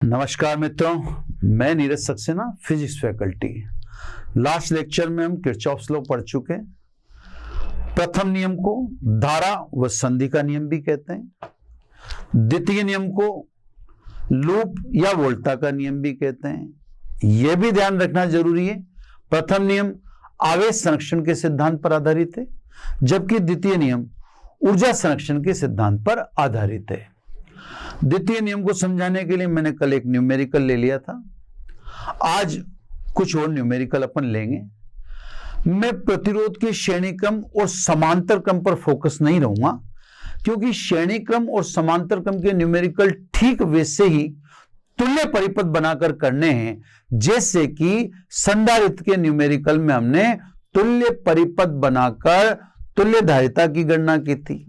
नमस्कार मित्रों, मैं Neeraj Saxena, physics faculty. Last lecture में हम किरचॉफ्स लॉ पढ़ चुके हैं। प्रथम नियम को धारा व संधि का नियम भी कहते हैं। द्वितीय नियम को लूप या वोल्टा का नियम भी कहते हैं। यह भी ध्यान रखना जरूरी है, प्रथम नियम आवेश संरक्षण के सिद्धांत पर आधारित है, जबकि द्वितीय नियम ऊर्जा संरक्षण के सिद्धांत पर आधारित है। द्वितीय नियम को समझाने के लिए मैंने कल एक न्यूमेरिकल ले लिया था, आज कुछ और न्यूमेरिकल अपन लेंगे। मैं प्रतिरोध के श्रेणी क्रम और समांतर क्रम पर फोकस नहीं रहूंगा, क्योंकि श्रेणी क्रम और समांतर क्रम के न्यूमेरिकल ठीक वैसे ही तुल्य परिपथ बनाकर करने हैं जैसे कि संधारित्र के न्यूमेरिकल में हमने तुल्य परिपथ बनाकर तुल्य धारिता की गणना की थी।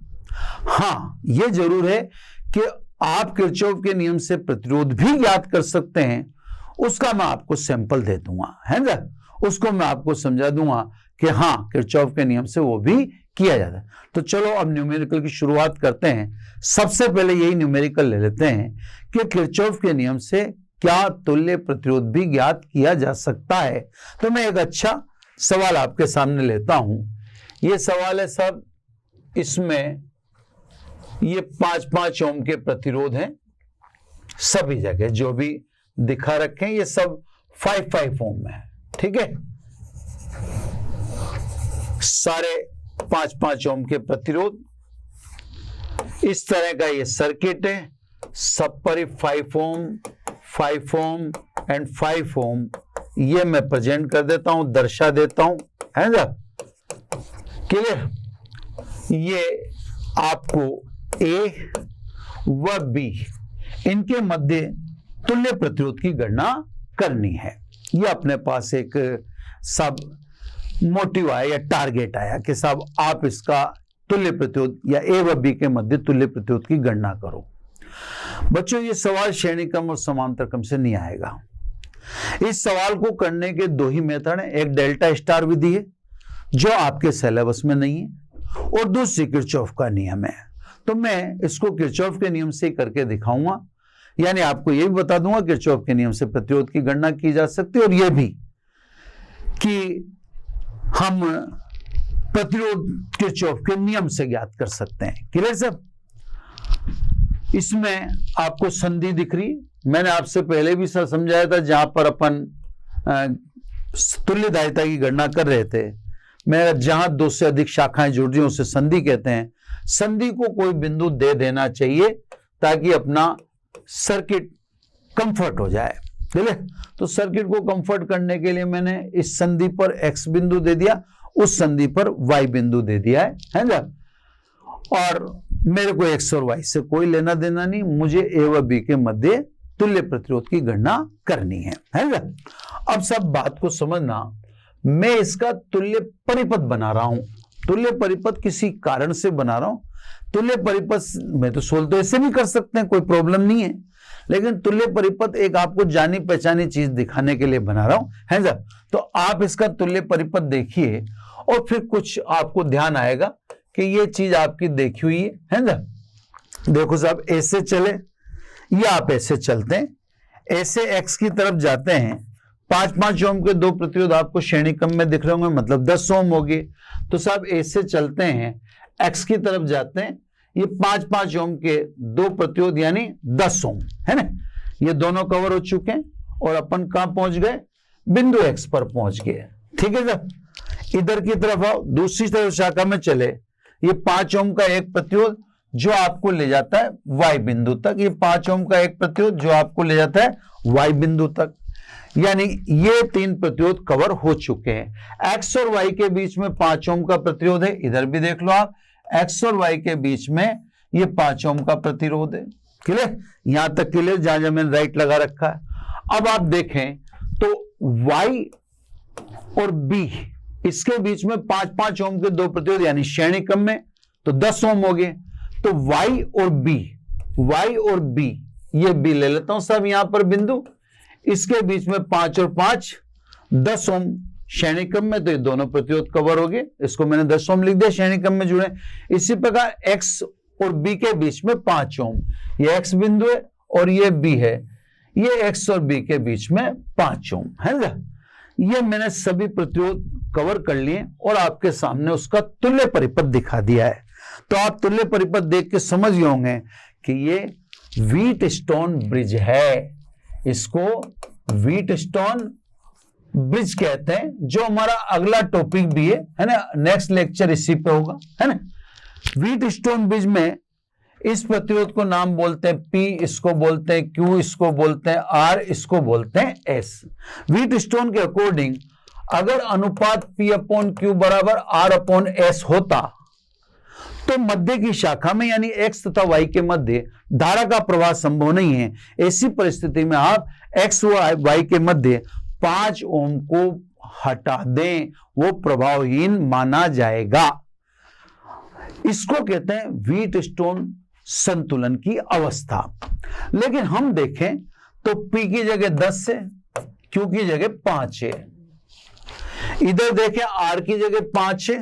हाँ, यह जरूर है कि आप किरचॉफ के नियम से प्रतिरोध भी ज्ञात कर सकते हैं। उसका मैं आपको सैंपल दे दूंगा, है ना, उसको मैं आपको समझा दूंगा कि हाँ, किरचॉफ के नियम से वो भी किया जाता है। तो चलो अब न्यूमेरिकल की शुरुआत करते हैं। सबसे पहले यही न्यूमेरिकल ले लेते हैं कि किरचॉफ के नियम से क्या तुल्य प्रतिरोध भी ज्ञात किया जा सकता है। तो मैं एक अच्छा सवाल आपके सामने लेता हूं। यह सवाल है सब, इसमें ये 5-5 ओम के प्रतिरोध हैं सभी जगह, जो भी दिखा रखे हैं ये सब 5-5 ओम है, ठीक है। सारे 5-5 ओम के प्रतिरोध, इस तरह का ये सर्किट है। सब पर 5 ओम, 5 ओम एंड 5 ओम ये मैं प्रेजेंट कर देता हूं, दर्शा देता हूं, है ना, क्लियर। ये आपको ए व बी इनके मध्य तुल्य प्रतिरोध की गणना करनी है। ये अपने पास एक सब मोटिव आया या टारगेट आया कि साहब आप इसका तुल्य प्रतिरोध या ए व बी के मध्य तुल्य प्रतिरोध की गणना करो। बच्चों, ये सवाल श्रेणी क्रम और समांतर क्रम से नहीं आएगा। इस सवाल को करने के दो ही मेथड हैं। एक डेल्टा स्टार विधि है जो आपके सिलेबस में नहीं है, और दूसरी किरचॉफ का नियम है। तो मैं इसको किरचॉफ के नियम से करके दिखाऊंगा, यानी आपको यह भी बता दूंगा किरचॉफ के नियम से प्रतिरोध की गणना की जा सकती है, और यह भी कि हम प्रतिरोध किरचॉफ के नियम से ज्ञात कर सकते हैं। क्लियर सब। इसमें आपको संधि दिख रही, मैंने आपसे पहले भी सर समझाया था, जहां पर अपन तुल्य धारिता की गणना कर रहे थे। मैं जहां 2 से अधिक शाखाएं जुड़ रही हैं उसे संधि कहते हैं। संधि को कोई बिंदु दे देना चाहिए ताकि अपना सर्किट कंफर्ट हो जाए, ठीक है। तो सर्किट को कंफर्ट करने के लिए मैंने इस संधि पर x बिंदु दे दिया, उस संधि पर y बिंदु दे दिया है ना। और मेरे को x और y से कोई लेना देना नहीं, मुझे a व b के मध्य तुल्य प्रतिरोध की गणना करनी है ना। अब सब बात को समझना, मैं इसका तुल्य परिपथ बना रहा हूं। तुल्य परिपथ किसी कारण से बना रहा हूं। तुल्य परिपथ में तो सोल्व तो ऐसे भी कर सकते हैं, कोई प्रॉब्लम नहीं है, लेकिन तुल्य परिपथ एक आपको जानी पहचानी चीज दिखाने के लिए बना रहा हूं, है ना। तो आप इसका तुल्य परिपथ देखिए और फिर कुछ आपको ध्यान आएगा कि ये चीज आपकी देखी हुई है ना। देखो साहब, ऐसे चले या आप ऐसे चलते हैं, ऐसे एक्स की तरफ जाते हैं। 5-5 ओम के 2 प्रतिरोध आपको श्रेणी क्रम में दिख रहे होंगे, मतलब 10 ओम हो गए। तो साहब ऐसे चलते हैं, एक्स की तरफ जाते हैं, ये 5-5 ओम के 2 प्रतिरोध यानी 10 ओम, है ना। ये दोनों कवर हो चुके हैं और अपन कहां पहुंच गए, बिंदु एक्स पर पहुंच गए, ठीक है साहब। इधर की तरफ आओ, दूसरी तरफ शाखा में चले, ये 5 ओम का एक प्रतिरोध जो आपको ले जाता है वाई बिंदु तक। ये 5 ओम का एक प्रतिरोध जो आपको ले जाता है वाई बिंदु तक, यानी ये 3 प्रतिरोध कवर हो चुके हैं। एक्स और वाई के बीच में 5 ओम का प्रतिरोध है, इधर भी देख लो आप, एक्स और वाई के बीच में ये 5 ओम का प्रतिरोध है। क्लियर, यहां तक क्लियर, जहां जहां मैंने राइट लगा रखा है। अब आप देखें तो वाई और बी इसके बीच में 5-5 ओम के 2 प्रतिरोध यानी श्रेणी क्रम में तो 10 ओम हो गए। तो वाई और बी ये बी ले लेता हूं साहब यहां पर बिंदु, इसके बीच में 5 और 5 10 ओम श्रेणी क्रम में, तो ये दोनों प्रतिरोध कवर हो गए। इसको मैंने 10 ओम लिख दिया, श्रेणी क्रम में जुड़े। इसी प्रकार एक्स और बी के बीच में 5 ओम, ये एक्स बिंदु है और ये बी है, ये एक्स और बी के बीच में 5 ओम है ना। ये मैंने सभी प्रतिरोध कवर कर लिए और आपके सामने उसका तुल्य परिपथ दिखा दिया है। तो आप तुल्य परिपथ देख के समझ गए होंगे कि ये व्हीटस्टोन ब्रिज है, इसको व्हीटस्टोन ब्रिज कहते हैं, जो हमारा अगला टॉपिक भी है ना, नेक्स्ट लेक्चर इसी पे होगा, है ना। व्हीटस्टोन ब्रिज में इस प्रतिरोध को नाम बोलते हैं P, इसको बोलते हैं Q, इसको बोलते हैं R, इसको बोलते हैं S। व्हीटस्टोन के अकॉर्डिंग अगर अनुपात P/Q बराबर R/S होता तो मध्य की शाखा में यानी X तथा Y के मध्य धारा का प्रवाह संभव नहीं है। ऐसी परिस्थिति में आप X व Y के मध्य 5 ओम को हटा दें, वो प्रभावहीन माना जाएगा। इसको कहते हैं व्हीटस्टोन संतुलन की अवस्था। लेकिन हम देखें तो P की जगह 10 है, Q की जगह 5 है, इधर देखें R की जगह 5 है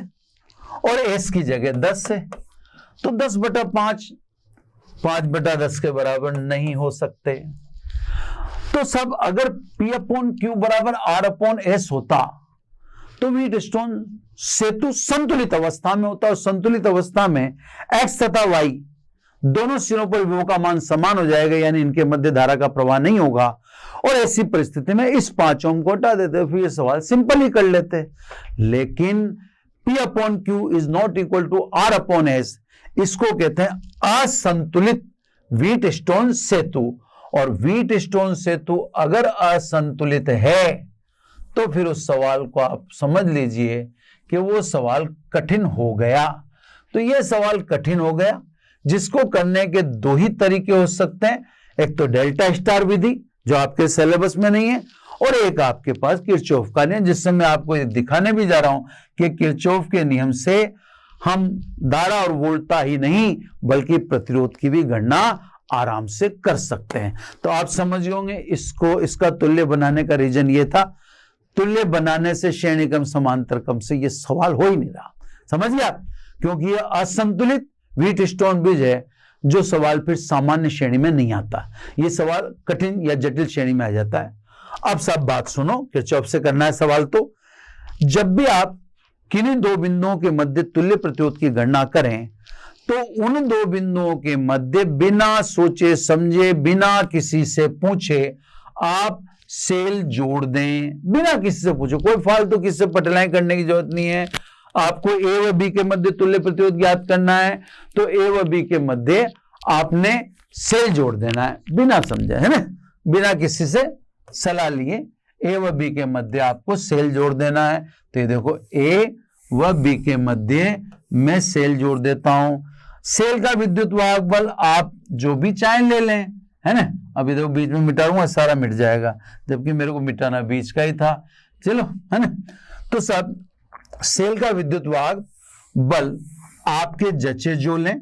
और S की जगह 10 है। तो 10/5 5/10 के बराबर नहीं हो सकते। तो सब अगर P/Q बराबर R/S होता तो व्हीटस्टोन सेतु संतुलित अवस्था में होता, और संतुलित अवस्था में X तथा Y दोनों सिरों पर विभव का मान समान हो जाएगा, यानी इनके मध्य धारा का प्रवाह नहीं होगा। और ऐसी परिस्थिति में इस 5 ओम को हटा देते, फिर ये सवाल सिंपल ही कर लेते। लेकिन P/Q is not equal to R/S, इसको कहते हैं असंतुलित व्हीटस्टोन सेतु। और व्हीटस्टोन सेतु अगर असंतुलित है तो फिर उस सवाल को आप समझ लीजिए कि वो सवाल कठिन हो गया। तो ये सवाल कठिन हो गया, जिसको करने के 2 ही तरीके हो सकते हैं। एक तो डेल्टा स्टार विधि जो आपके सिलेबस में नहीं है, और एक आपके पास किरचॉफ का नियम, जिससे मैं आपको दिखाने भी जा रहा हूं कि किरचॉफ के नियम से हम धारा और वोल्टता ही नहीं बल्कि प्रतिरोध की भी गणना आराम से कर सकते हैं। तो आप समझ होंगे इसको, इसका तुल्य बनाने का रीजन ये था। तुल्य बनाने से श्रेणी क्रम समांतर क्रम से ये सवाल हो ही नहीं रहा, समझ गए आप, क्योंकि ये असंतुलित व्हीटस्टोन ब्रिज है, जो सवाल फिर सामान्य श्रेणी में नहीं आता, ये सवाल कठिन या जटिल श्रेणी में आ जाता है। अब सब बात सुनो, किरचॉफ से करना है सवाल। तो जब भी आप किन्हीं 2 बिंदुओं के मध्य तुल्य प्रतिरोध की गणना करें तो उन 2 बिंदुओं के मध्य बिना सोचे समझे, बिना किसी से पूछे आप सेल जोड़ दें, बिना किसी से पूछे, कोई फालतू किसी से पटलाएं करने की जरूरत नहीं है। आपको ए व बी के मध्य तुल्य प्रतिरोध ज्ञात करना है तो ए व बी के मध्य आपने सेल जोड़ देना है, बिना समझे, है ना, बिना किसी से सलाह लिए ए व बी के मध्य आपको सेल जोड़ देना है। तो ये देखो ए व बी के मध्य मैं सेल जोड़ देता हूं। सेल का विद्युत वाहक बल आप जो भी चाहे ले लें, है ना। अभी देखो बीच में मिटाऊंगा, सारा मिट जाएगा, जबकि मेरे को मिटाना बीच का ही था, चलो, है ना। तो सब सेल का विद्युत वाहक बल आपके जचे जो लें,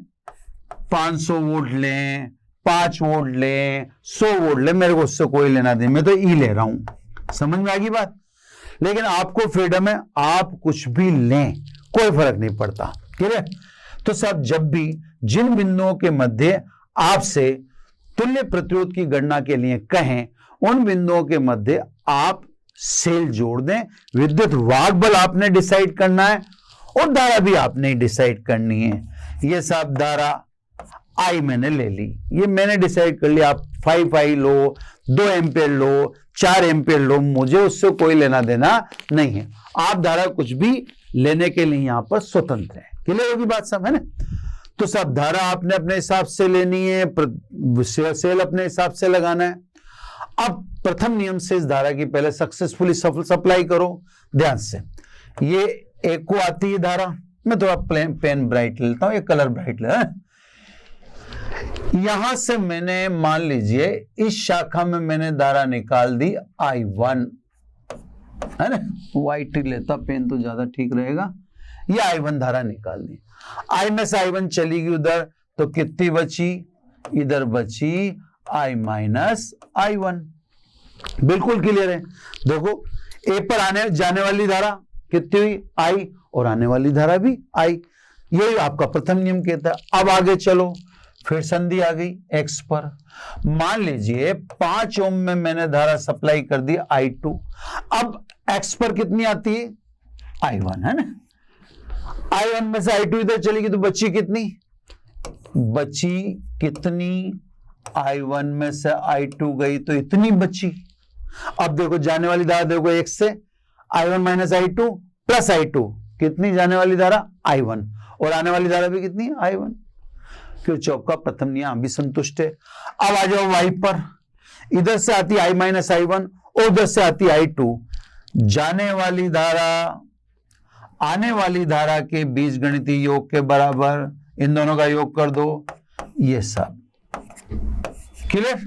500 वोल्ट लें, 5 वोल्ट लें, 100 वोल्ट लें, मेरे को उससे कोई लेना नहीं, मैं तो ई ले रहा हूं, समझ में आ गई बात। लेकिन आपको फ्रीडम है, आप कुछ भी लें, कोई फर्क नहीं पड़ता, ठीक है। तो सब जब भी जिन बिंदुओं के मध्य आपसे तुल्य प्रतिरोध की गणना के लिए कहें, उन बिंदुओं के मध्य आप सेल जोड़ दें। विद्युत वाहक बल आपने डिसाइड करना है और धारा भी आपने डिसाइड करनी है। ये सब धारा आई मैंने ले ली, ये मैंने डिसाइड कर लिया। आप 5i लो, 2 एम्पियर लो, 4 एम्पियर लो, मुझे उससे कोई लेना देना नहीं है। आप धारा कुछ भी लेने के लिए यहां पर स्वतंत्र है, क्लियर होगी बात सब, है ना। तो सब धारा आपने अपने हिसाब से लेनी है, सेल अपने हिसाब से लगाना है। अब प्रथम नियम से इस धारा की पहले सक्सेसफुली सप्लाई करो, ध्यान से। ये एक को आती है धारा, मैं थोड़ा पेन ब्राइट लेता हूं, ये कलर ब्राइट ले, यहां से मैंने मान लीजिए इस शाखा में मैंने धारा निकाल दी I1, है ना। व्हाइट लेता पेन तो ज्यादा ठीक रहेगा। ये I1 धारा निकाल दी, I में से I1 चली गई उधर, तो कितनी बची, इधर बची I माइनस I1। बिल्कुल क्लियर है। देखो ए पर आने जाने वाली धारा कितनी हुई I, और आने वाली धारा भी I, यही आपका प्रथम नियम कहता है। अब आगे चलो, फिर संधि आ गई x पर। मान लीजिए 5 ओम में मैंने धारा सप्लाई कर दी I2, अब x पर कितनी आती है I1 है ना, I1 में से I2 इधर चलेगी तो बची कितनी, I1 में से I2 गई तो इतनी बची। अब देखो जाने वाली धारा देखो x से I1 minus I2 plus I2, कितनी जाने वाली धारा I1, और आने वाली धारा भी कितनी I1। किरचॉफ का प्रथम नियम भी संतुष्ट है। अब आ जाओ y पर, इधर से आती I माइनस I1 और उधर से आती I2, जाने वाली धारा आने वाली धारा के बीजगणितीय योग के बराबर, इन दोनों का योग कर दो, ये सब क्लियर।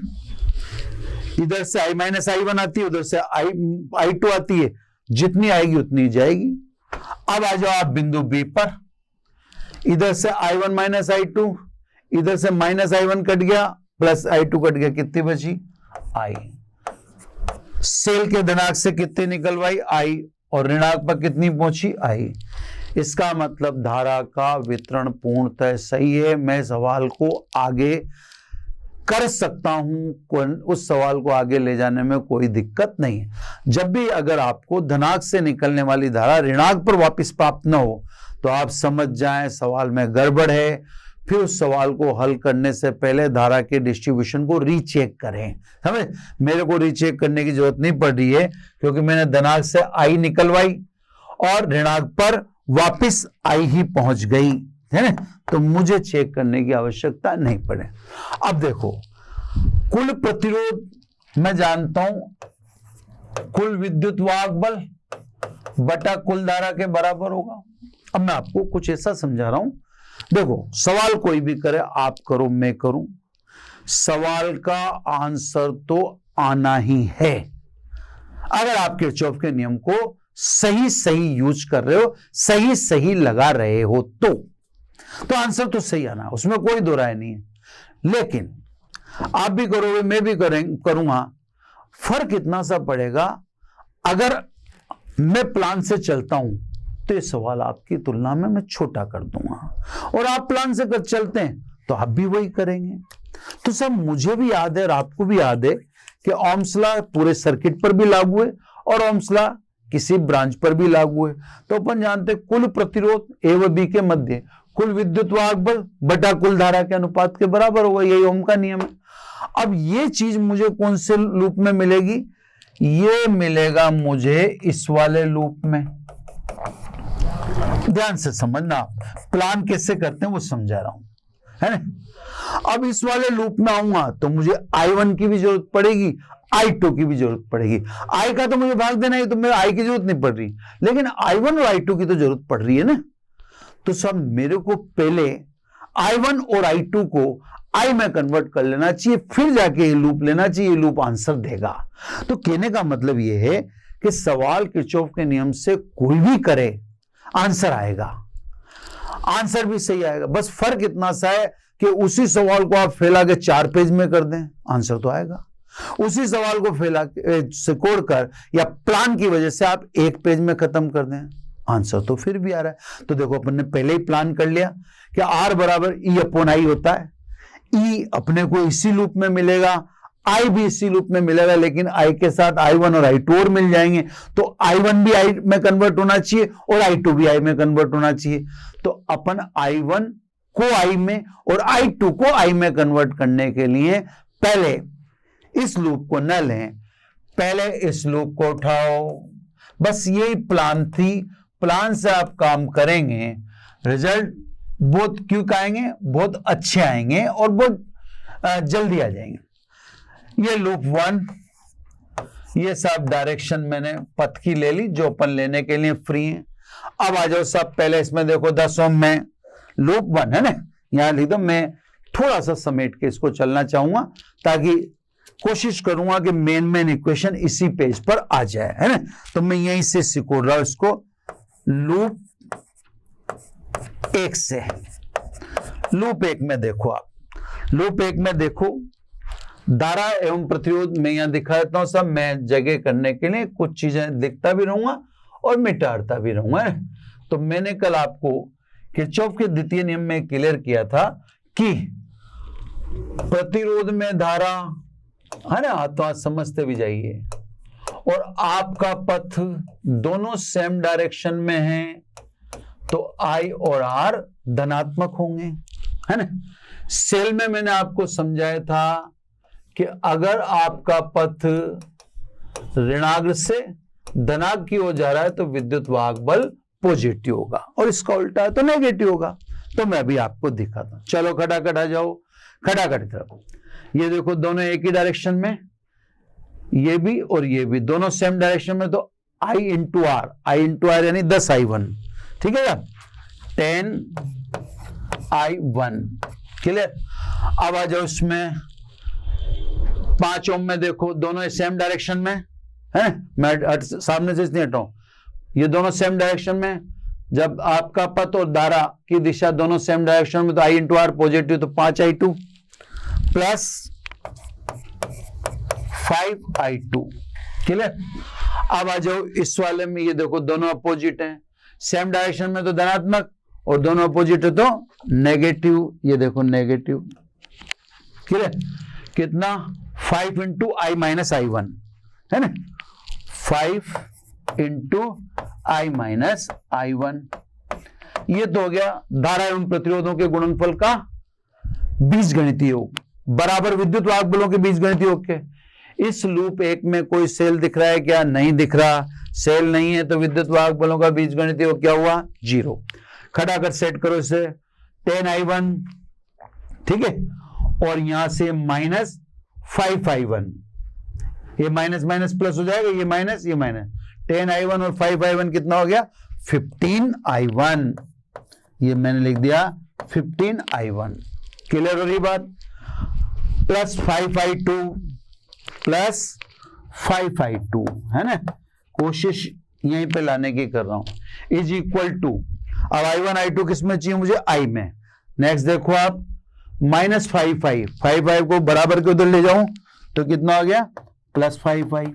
इधर से I माइनस I1 आती है, उधर से I2 आती है, जितनी आएगी उतनी जाएगी। अब आ जाओ आप बिंदु B पर, इधर से I1 माइनस I2, इधर से माइनस I1 कट गया प्लस I2 कट गया, कितनी बची I। सेल के धनाक से कितनी निकलवाई I, और ऋणांक पर कितनी पहुंची I। इसका मतलब धारा का वितरण पूर्णतः सही है। मैं सवाल को आगे कर सकता हूं, उस सवाल को आगे ले जाने में कोई दिक्कत नहीं है। जब भी अगर आपको धनाक से निकलने वाली धारा ऋणांक पर वापस प्राप्त न हो तो आप समझ जाएं सवाल में गड़बड़ है। फिर उस सवाल को हल करने से पहले धारा के डिस्ट्रीब्यूशन को रीचेक करें। समझ, मेरे को रीचेक करने की जरूरत नहीं पड़ रही है क्योंकि मैंने धनाक से I निकलवाई और ऋणांक पर वापस I ही पहुंच गई है ना, तो मुझे चेक करने की आवश्यकता नहीं पड़े। अब देखो कुल प्रतिरोध मैं जानता हूं कुल विद्युत वाहक बल बटा कुल धारा के बराबर होगा। अब मैं आपको कुछ ऐसा समझा रहा हूं, देखो सवाल कोई भी करे, आप करो मैं करूं, सवाल का आंसर तो आना ही है। अगर आप किरचॉफ के नियम को सही सही यूज कर रहे हो, सही सही लगा रहे हो तो आंसर तो सही आना, उसमें कोई दो राय नहीं है। लेकिन आप भी करोगे मैं भी करूंगा, फर्क इतना सा पड़ेगा। अगर मैं प्लान से चलता हूं तो ये सवाल आपकी तुलना में मैं छोटा कर दूंगा, और आप प्लान से कर चलते हैं तो आप भी वही करेंगे। तो सब मुझे भी याद है और आपको भी याद है कि ओम्स लॉ पूरे सर्किट पर भी लागू है और ओम्स लॉ किसी ब्रांच पर भी लागू है। तो अपन जानते हैं कुल प्रतिरोध ए व बी के मध्य कुल विद्युत वाहक बल बटा कुल धारा के अनुपात के बराबर होगा, यही ओम का नियम है। अब ये चीज मुझे कौन से लूप में मिलेगी, ये मिलेगा मुझे इस वाले लूप में। ध्यान से समझना, प्लान कैसे करते हैं वो समझा रहा हूं, है ना। अब इस वाले लूप में आऊंगा तो मुझे I1 की भी जरूरत पड़ेगी, I2 की भी जरूरत पड़ेगी। I का तो मुझे भाग देना है, तो मेरे I की जरूरत नहीं पड़ रही, लेकिन I1 और I2 की तो जरूरत पड़ रही है ना। तो सब मेरे को पहले I1 और I2 को I में कन्वर्ट कर लेना चाहिए, फिर जाके ये लूप लेना चाहिए, ये लूप आंसर देगा। तो कहने का मतलब ये है कि सवाल किरचॉफ के नियम से कोई भी करे आंसर आएगा, आंसर भी सही आएगा। बस फर्क इतना सा है कि उसी सवाल को आप फैला के 4 पेज में कर दें, आंसर तो आएगा। उसी सवाल को फैला सिकोड़ कर या प्लान की वजह से आप 1 पेज में खत्म कर दें, आंसर तो फिर भी आ रहा है। तो देखो अपन ने पहले ही प्लान कर लिया कि R बराबर E अपॉन I होता है। E अपने को इसी लूप में मिलेगा, I भी इसी लूप में मिलेगा, लेकिन I के साथ I1 और I2 और मिल जाएंगे। तो I1 भी I में कन्वर्ट होना चाहिए और I2 भी I में कन्वर्ट होना चाहिए। तो अपन I1 को I में और I2 को I में कन्वर्ट करने के लिए पहले इस लूप को न लें, पहले इस लूप को उठाओ। बस यही प्लान थी, प्लान से आप काम करेंगे, रिजल्ट बहुत क्विक आएंगे, बहुत अच्छे आएंगे और बहुत जल्दी आ जाएंगे। ये लूप 1, ये सब डायरेक्शन मैंने पथ की ले ली जो अपन लेने के लिए फ्री है। अब आ जाओ सब, पहले इसमें देखो 10 ओम में लूप 1 है ना, यहां लिख दो। मैं थोड़ा सा समेट के इसको चलना चाहूंगा ताकि कोशिश करूंगा कि मेन इक्वेशन इसी पेज पर आ जाए, है ना। तो मैं यहीं से सिकोड़ रहा हूं इसको लूप 1 से। लूप 1 में देखो, आप लूप 1 में देखो धारा एवं प्रतिरोध मैं यहां दिखा देता हूं। सब मैं जगह करने के लिए कुछ चीजें लिखता भी रहूंगा और मिटाता भी रहूंगा। तो मैंने कल आपको किरचॉफ के द्वितीय नियम में क्लियर किया था कि प्रतिरोध में धारा है ना, तो आप समझते भी जाइए, और आपका पथ दोनों सेम डायरेक्शन में है तो I और R धनात्मक होंगे, है ना। सेल में मैंने आपको समझाया था कि अगर आपका पथ ऋणाग्र से धनाग्र की ओर जा रहा है तो विद्युत वाहक बल पॉजिटिव होगा, और इसका उल्टा है तो नेगेटिव होगा। तो मैं भी आपको दिखाता हूं। चलो खटाखट आ जाओ, खटाखट तरफ। ये देखो दोनों एक ही डायरेक्शन में, ये भी और ये भी दोनों सेम डायरेक्शन में, तो I इंटू आर यानी 10I1, ठीक है ना, 10I1 क्लियर। अब आ जाओ इसमें 5 ओम में, देखो दोनों सेम डायरेक्शन में है, मैं सामने से इसलिए हटाऊं, ये दोनों सेम डायरेक्शन में। जब आपका पथ और धारा की दिशा दोनों सेम डायरेक्शन में तो I इंटू आर पॉजिटिव, तो 5I2 प्लस 5I2 क्लियर। अब आ जाओ इस वाले में, ये देखो दोनों अपोजिट हैं, सेम डायरेक्शन में तो धनात्मक और दोनों अपोजिट है तो नेगेटिव, ये देखो नेगेटिव क्लियर। कितना 5 इंटू I माइनस I1 है ना, 5 इंटू I माइनस I1। ये तो हो गया धारा एवं प्रतिरोधों के गुणनफल का बीजगणितीय योग बराबर विद्युत वाहक बलों के बीजगणितीय योग के। इस लूप एक में कोई सेल दिख रहा है क्या? नहीं दिख रहा। सेल नहीं है तो विद्युत वाहक बलों का बीजगणितीय योग क्या हुआ? 0। खटाकर सेट करो इसे, 10I1 ठीक है, और यहां से माइनस 5I1, ये माइनस माइनस प्लस हो जाएगा, ये माइनस ये माइनस, 10I1 और 5I1 कितना हो गया? 15I1। ये मैंने लिख दिया 15I1। क्लियर हो रही बात? प्लस 5I2 प्लस 5I2 है ना, कोशिश यहीं पे लाने की कर रहा हूं, इज इक्वल टू, अब I1 I2 किस में चाहिए मुझे? I में। नेक्स्ट देखो आप, माइनस 5I को बराबर के उधर ले जाऊं तो कितना हो गया? Plus 5I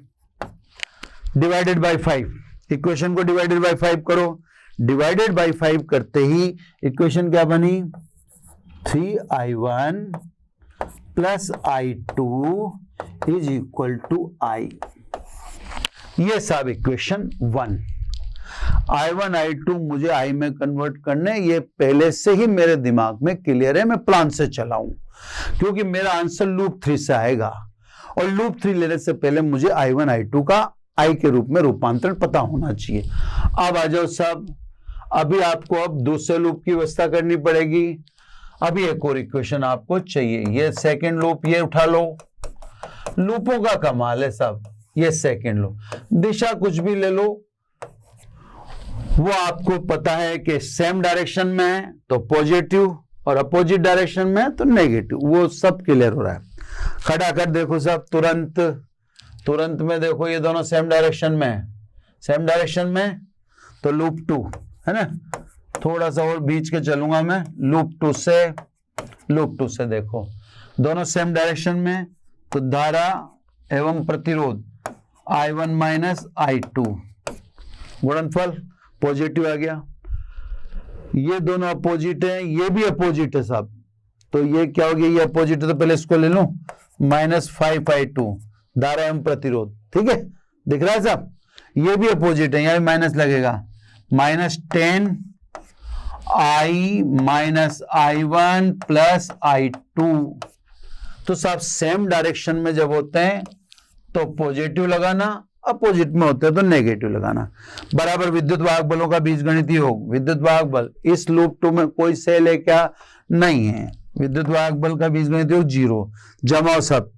divided by 5। Equation को डिवाइडेड बाई 5 करो, डिवाइडेड बाई 5 करते ही इक्वेशन क्या बनी? 3I1 plus I2 is equal to I। ये सब इक्वेशन 1। I1 I2 मुझे I में कन्वर्ट करने, ये पहले से ही मेरे दिमाग में क्लियर है, मैं प्लान से चलाऊं, क्योंकि मेरा आंसर लूप 3 से आएगा और लूप 3 लेने से पहले मुझे I1 I2 का I के रूप में रूपांतरण पता होना चाहिए। अब आ जाओ सब, अभी आपको अब दूसरे लूप की व्यवस्था करनी पड़ेगी। अभी एक और इक्वेशन आपको चाहिए, ये सेकेंड लूप, ये उठा लो। लूपों का कमाल है सब। ये सेकेंड लूप, दिशा कुछ भी ले लो, वो आपको पता है कि सेम डायरेक्शन में है तो पॉजिटिव और अपोजिट डायरेक्शन में है तो नेगेटिव, वो सब क्लियर हो रहा है। खड़ा कर देखो सब, तुरंत में देखो, ये दोनों सेम डायरेक्शन में है, सेम डायरेक्शन में तो लूप 2 है ना। थोड़ा सा और बीच के चलूंगा मैं, लूप 2 से देखो दोनों सेम डायरेक्शन में, तो धारा एवं प्रतिरोध I1 माइनस I2 गुणनफल पॉजिटिव आ गया। ये दोनों अपोजिट है, ये भी अपोजिट है सब, तो ये क्या हो गया? ये अपोजिट है तो पहले इसको ले लूं, माइनस 5I2 धारा एवं प्रतिरोध, ठीक है, दिख रहा है सब। ये भी अपोजिट है, यहां भी माइनस लगेगा, minus 10I minus I1 plus I2। तो सब सेम डायरेक्शन में जब होते हैं तो पॉजिटिव लगाना, अपोजिट में होते हैं तो नेगेटिव लगाना। बराबर विद्युत वाहक बलों का बीजगणितीय योग। विद्युत वाहक बल इस लूप 2 में कोई सेल है क्या? नहीं है। विद्युत वाहक बल का बीजगणितीय योग 0। जमाओ सब,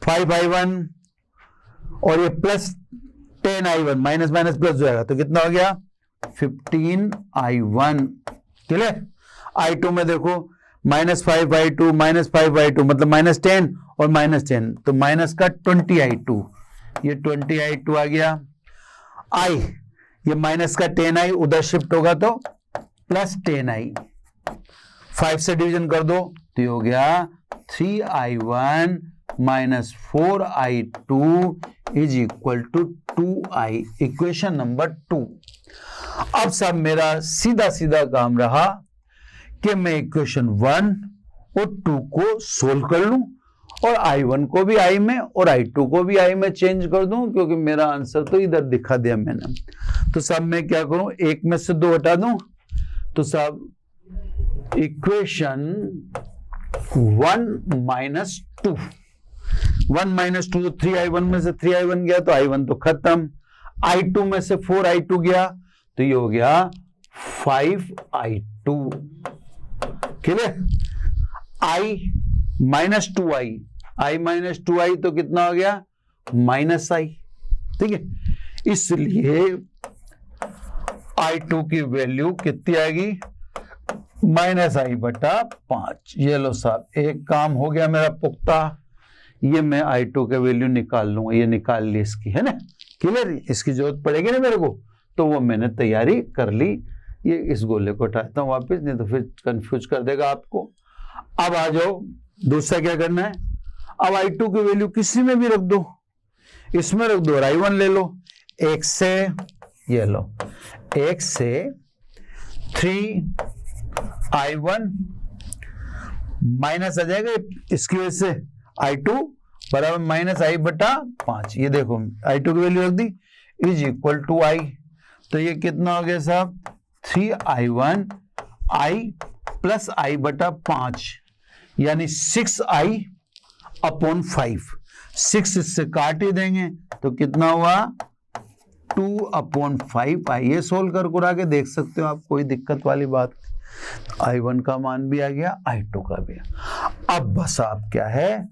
5I1 और ये plus 10I1, minus minus plus हो जाएगा तो कितना हो गया? 15I1। क्लियर? I2 में देखो, माइनस 5I2 माइनस 5I2 मतलब माइनस 10 और माइनस 10, तो माइनस का 20I2, ये 20I2 आ गया। I ये माइनस का 10I उधर शिफ्ट होगा तो प्लस 10I, 5 से डिवीजन कर दो तो ये हो गया 3I1 minus 4I2 is equal to 2I। Equation number 2। अब सब मेरा सीधा सीधा काम रहा कि मैं इक्वेशन 1 और 2 को सोल्व कर लूं और I1 को भी I में और I2 को भी I में चेंज कर दूं, क्योंकि मेरा आंसर तो इधर दिखा दिया मैंने। तो साहब मैं क्या करूं, 1 में से 2 हटा दूं, तो साहब इक्वेशन 1 माइनस 2, 1 माइनस 2 तो 3I1 में से 3I1 गया तो I1 तो खत्म, I2 में से 4I2 गया तो ये हो गया 5I2। Clear? I minus 2I, I minus 2I तो कितना हो गया, माइनस I। ठीक है, इसलिए I2 की वैल्यू कितनी आएगी, -I/5। ये लो साहब, एक काम हो गया मेरा पुख्ता, ये मैं I2 के वैल्यू निकाल लूंगा, ये निकाल ली इसकी, है ना। क्लियर? इसकी जरूरत पड़ेगी ना मेरे को, तो वो मैंने तैयारी कर ली। ये इस गोले को हटाता हूं वापस, नहीं तो फिर कंफ्यूज कर देगा आपको। अब आ जाओ, दूसरा क्या करना है, अब I2 की वैल्यू किसी में भी रख दो, इसमें रख दो और I1 ले लो। 1 से, ये लो, 1 से 3I1 माइनस आ जाएगा इसकी वजह से, I2 बराबर -I/5। ये देखो I2 की वैल्यू रख दी, इज इक्वल टू I। तो ये कितना हो गया साहब, 3I1 I प्लस I/5, यानी 6I/5। 6 इससे काट ही देंगे तो कितना हुआ, 2/5I। ये सोल्व कर कुरा के देख सकते हो आप, कोई दिक्कत वाली बात। I1 का मान भी आ गया, I2 का भी। अब बस आप क्या है,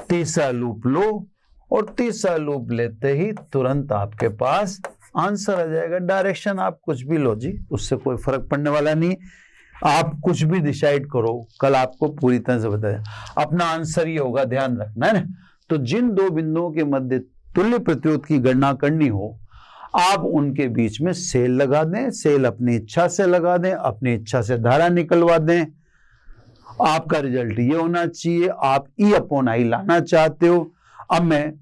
तीसरा लूप लो और तीसरा लूप लेते ही तुरंत आपके पास आंसर आ जाएगा। डायरेक्शन आप कुछ भी लो जी, उससे कोई फर्क पड़ने वाला नहीं। आप कुछ भी डिसाइड करो, कल आपको पूरी तरह से बताया, अपना आंसर ये होगा, ध्यान रखना है ना। तो जिन दो बिंदुओं के मध्य तुल्य प्रतिरोध की गणना करनी हो, आप उनके बीच में सेल लगा दें, सेल अपनी इच्छा से लगा दें, अपनी इच्छा से धारा निकलवा दें। आपका रिजल्ट ये होना चाहिए, आप E/I लाना चाहते हो। अब मैं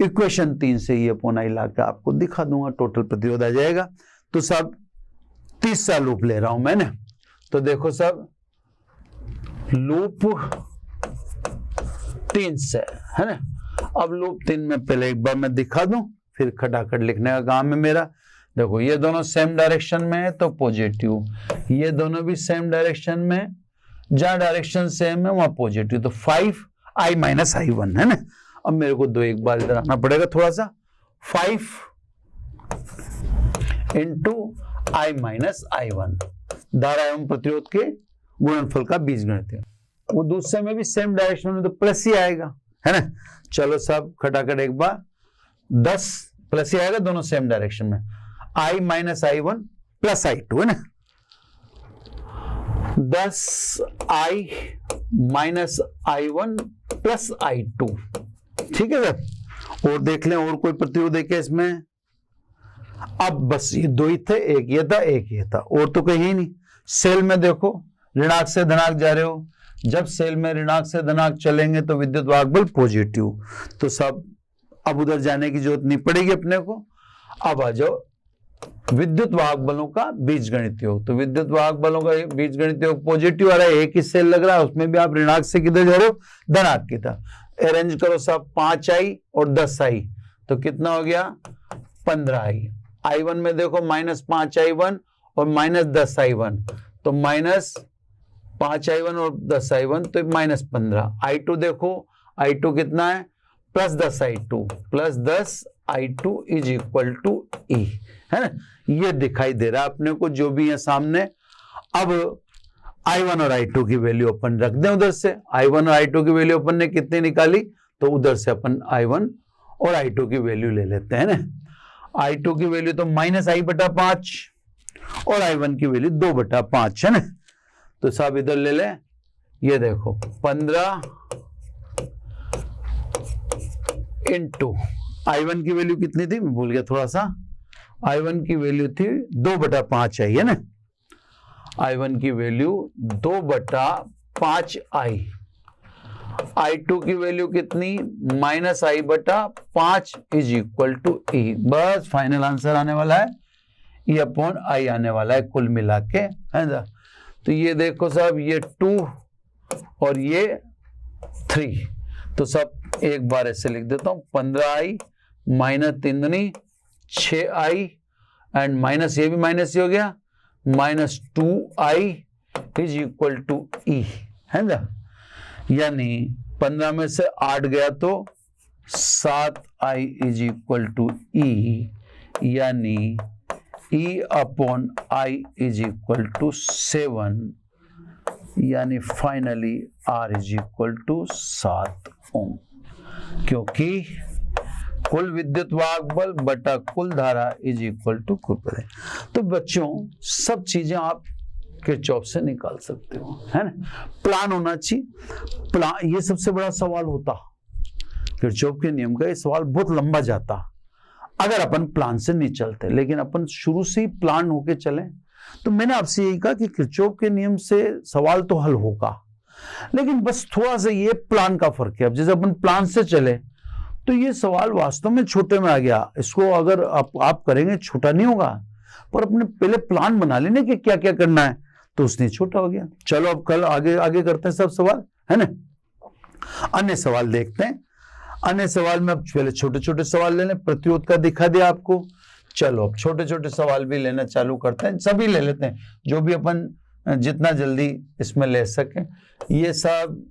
इक्वेशन 3 से E/I लाकर आपको दिखा दूंगा, टोटल प्रतिरोध आ जाएगा। तो सब तीसरा लूप ले रहा हूं मैंने, तो देखो सब, लूप 3 से, है ना। अब लूप 3 में पहले एक बार मैं दिखा दूं, फिर खटाखट लिखने का काम है मेरा। देखो ये दोनों सेम डायरेक्शन में है तो पॉजिटिव, ये दोनों भी सेम डायरेक्शन में, जहां डायरेक्शन सेम है वहां पॉजिटिव, तो 5I-I1, है ना। अब मेरे को एक बार इधर आना पड़ेगा थोड़ा सा, 5 × I-I1 धारा एवं प्रतिरोध के गुणनफल का बीजगणित। वो दूसरे में भी सेम डायरेक्शन में तो प्लस ही आएगा, है ना। चलो सब खटाखट एक बार, 10 प्लस ही आएगा, दोनों सेम डायरेक्शन में, I-I1 प्लस I2, है ना। 10I-I1 प्लस I2, ठीक है सर। और देख लें और कोई प्रतिरोध है क्या इसमें। अब बस ये दो ही थे, एक ये था एक ये था, और तो कहीं नहीं। सेल में देखो ऋणात्मक से धनात्मक जा रहे हो, जब सेल में ऋणात्मक से धनात्मक चलेंगे तो विद्युत वाहक बल पॉजिटिव, तो सब अब उधर जाने की जरूरत नहीं पड़ेगी अपने को। अब आ जाओ विद्युत वाहक बलों का बीजगणित योग। तो विद्युत वाहक बलों का बीजगणित योग पॉजिटिव आ रहा है, एक ही सेल लग रहा है, उसमें भी आप ऋणात्मक से किधर जा रहे हो, धनात्मक की तरफ। अरेंज करो सब, 5I और 10I, तो कितना हो गया, 15I। I1 में देखो -5I1 और -10I1, तो -5I1 और 10I1 तो -15। I2 देखो, I2 कितना है, +10I2, +10I2 is equal to E, है ना। ये दिखाई दे रहा है अपने को जो भी है सामने। अब I1 और I2 की वैल्यू अपन रख दें उधर से। I1 और I2 की वैल्यू अपन ने कितनी निकाली, तो उधर से अपन I1 और I2 की वैल्यू ले लेते हैं ना। I2 की वैल्यू तो -I/5 और I1 की वैल्यू 2/5, है ना। तो सब इधर ले लें, ये देखो 15 × I1 की वैल्यू कितनी थी, मैं भूल गया थोड़ा सा। I1 की वैल्यू थी 2/5 है ना। I1 की वैल्यू 2/5I। I2 की वैल्यू कितनी, -I/5 is equal to E। बस फाइनल आंसर आने वाला है E/I आने वाला है कुल मिला के, है ना। तो ये देखो साहब, ये 2 और ये 3, तो सब एक बार ऐसे लिख देता हूं, 15i माइनस 3 दूनी 6i एंड माइनस ये भी माइनस हो गया, minus 2i is equal to e, है ना। यानी 15 में से 8 गया तो 7i is equal to e, यानी e upon i is equal to 7, यानी finally r is equal to 7 ohm, क्योंकि कुल विद्युत वाहक बल बटा कुल धारा इज इक्वल टू कुल बल। तो बच्चों सब चीजें आप किरचॉफ से निकाल सकते हो, है ना। प्लान होना चाहिए, प्लान, ये सबसे बड़ा सवाल होता किरचॉफ के नियम का। ये सवाल बहुत लंबा जाता अगर अपन प्लान से नहीं चलते, लेकिन अपन शुरू से ही प्लान होके चले। तो मैंने आपसे यही कहा कि किरचॉफ के नियम से सवाल तो हल होगा, लेकिन बस थोड़ा सा ये प्लान का फर्क है। अब जैसे अपन प्लान से चले तो ये सवाल वास्तव में छोटे में आ गया, इसको अगर आप करेंगे छोटा नहीं होगा, पर अपने पहले प्लान बना लेने कि क्या क्या करना है, तो उसने छोटा हो गया। चलो अब कल आगे आगे करते हैं सब सवाल, है ना। अन्य सवाल देखते हैं। अन्य सवाल में अब पहले छोटे छोटे सवाल ले लें, प्रतिरोध का दिखा दिया आपको। चलो अब छोटे छोटे सवाल भी लेना चालू करते हैं, सभी ले लेते हैं जो भी अपन जितना जल्दी इसमें ले सके। ये सब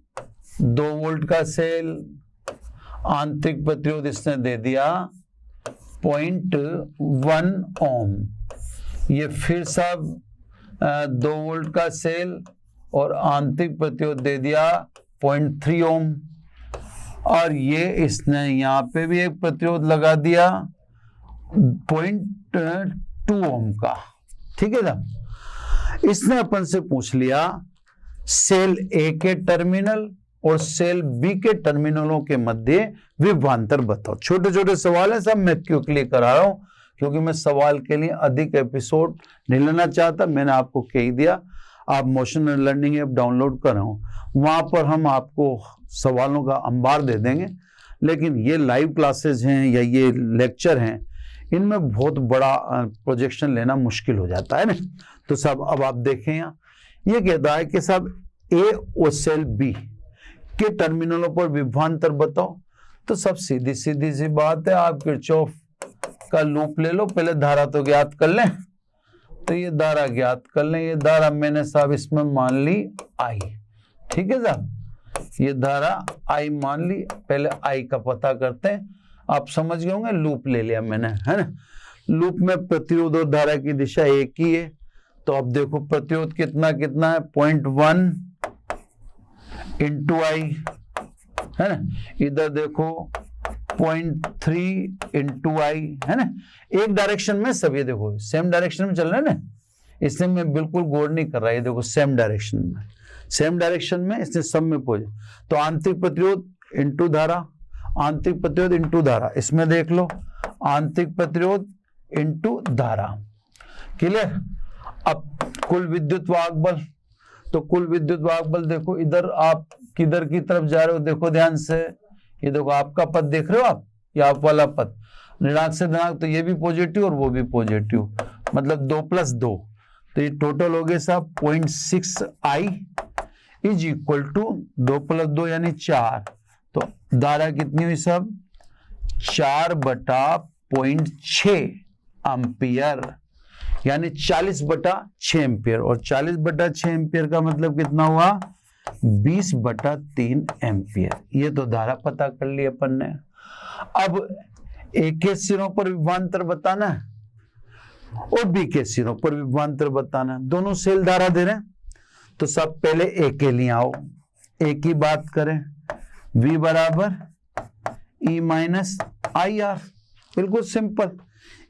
2 वोल्ट का सेल, आंतरिक प्रतिरोध इसने दे दिया 0.1 ओम। ये फिर सब 2 वोल्ट का सेल और आंतरिक प्रतिरोध दे दिया 0.3 ओम। और ये इसने यहाँ पे भी एक प्रतिरोध लगा दिया 0.2 ओम का, ठीक है ना। इसने अपन से पूछ लिया सेल ए के टर्मिनल और सेल बी के टर्मिनलों के मध्य विभवांतर बताओ। छोटे छोटे सवाल है, सब मैं क्यों के लिए करा रहा हूं, क्योंकि मैं सवाल के लिए अधिक एपिसोड नहीं लेना चाहता। मैंने आपको कह दिया, आप मोशन लर्निंग ऐप डाउनलोड कर रहा हूं, वहां पर हम आपको सवालों का अंबार दे देंगे। लेकिन ये लाइव क्लासेस हैं या ये लेक्चर हैं, इनमें बहुत बड़ा प्रोजेक्शन लेना मुश्किल हो जाता है ना। तो सब अब आप देखें, यहाँ ये कहता है कि सब ए और सेल बी के टर्मिनलों पर विभवांतर बताओ। तो सब सीधी सीधी सी बात है, आप किरचॉफ का लूप ले लो, पहले धारा तो ज्ञात कर लें। तो ये धारा ज्ञात कर लें, ये धारा मैंने साहब इसमें मान ली आई, ठीक है साहब, ये धारा आई मान ली। पहले आई का पता करते हैं, आप समझ गए होंगे, लूप ले लिया मैंने, है ना। लूप में प्रतिरोध और धारा की दिशा एक ही है। तो अब देखो प्रतिरोध कितना कितना है, 0.1 इंटू आई, है ना। इधर देखो 0.3 इंटू आई, है ना। एक डायरेक्शन में सब, ये देखो सेम डायरेक्शन में चल रहा है ना, इससे मैं बिल्कुल गौर नहीं कर रहा, ये देखो सेम डायरेक्शन में, सेम डायरेक्शन में इसने सब में पहुंचे। तो आंतरिक प्रतिरोध इंटू धारा, आंतरिक प्रतिरोध इंटू धारा, इसमें देख लो आंतरिक प्रतिरोध इंटू धारा, क्लियर। अब कुल विद्युत वाहक बल, तो कुल विद्युत वाहक बल देखो, इधर आप किधर की तरफ जा रहे हो, देखो ध्यान से, ये देखो आपका पद देख रहे हो आप, ये आप वाला पद ऋणांक से धनात्मक, तो ये भी पॉजिटिव और वो भी पॉजिटिव, मतलब 2 + 2, तो ये टोटल हो गए साहब 0.6i इज इक्वल टू 2 + 2 यानी 4। तो धारा कितनी हुई साहब, 4/0.6 एम्पियर, यानी 40/6 एम्पियर। और 40/6 एम्पियर का मतलब कितना हुआ, 20/3 एम्पियर। ये तो धारा पता कर ली अपन ने। अब ए के सिरों पर विभवांतर बताना है और बी के सिरों पर विभवांतर बताना है, दोनों सेल धारा दे रहे हैं। तो सब पहले ए के लिए आओ, ए की बात करें, V बराबर E माइनस IR, बिल्कुल सिंपल।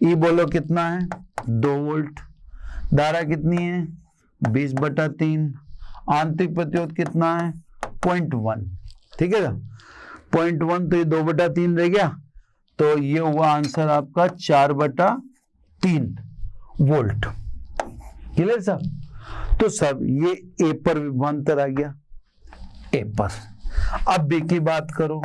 E बोलो कितना है, 2 वोल्ट, धारा कितनी है 20/3, आंतरिक प्रतिरोध कितना है 0.1, ठीक है ना 0.1, तो ये 2/3 रह गया, तो ये हुआ आंसर आपका 4/3 वोल्ट, क्लियर साहब। तो सब ये ए पर विभवांतर आ गया, ए पर। अब बी की बात करो,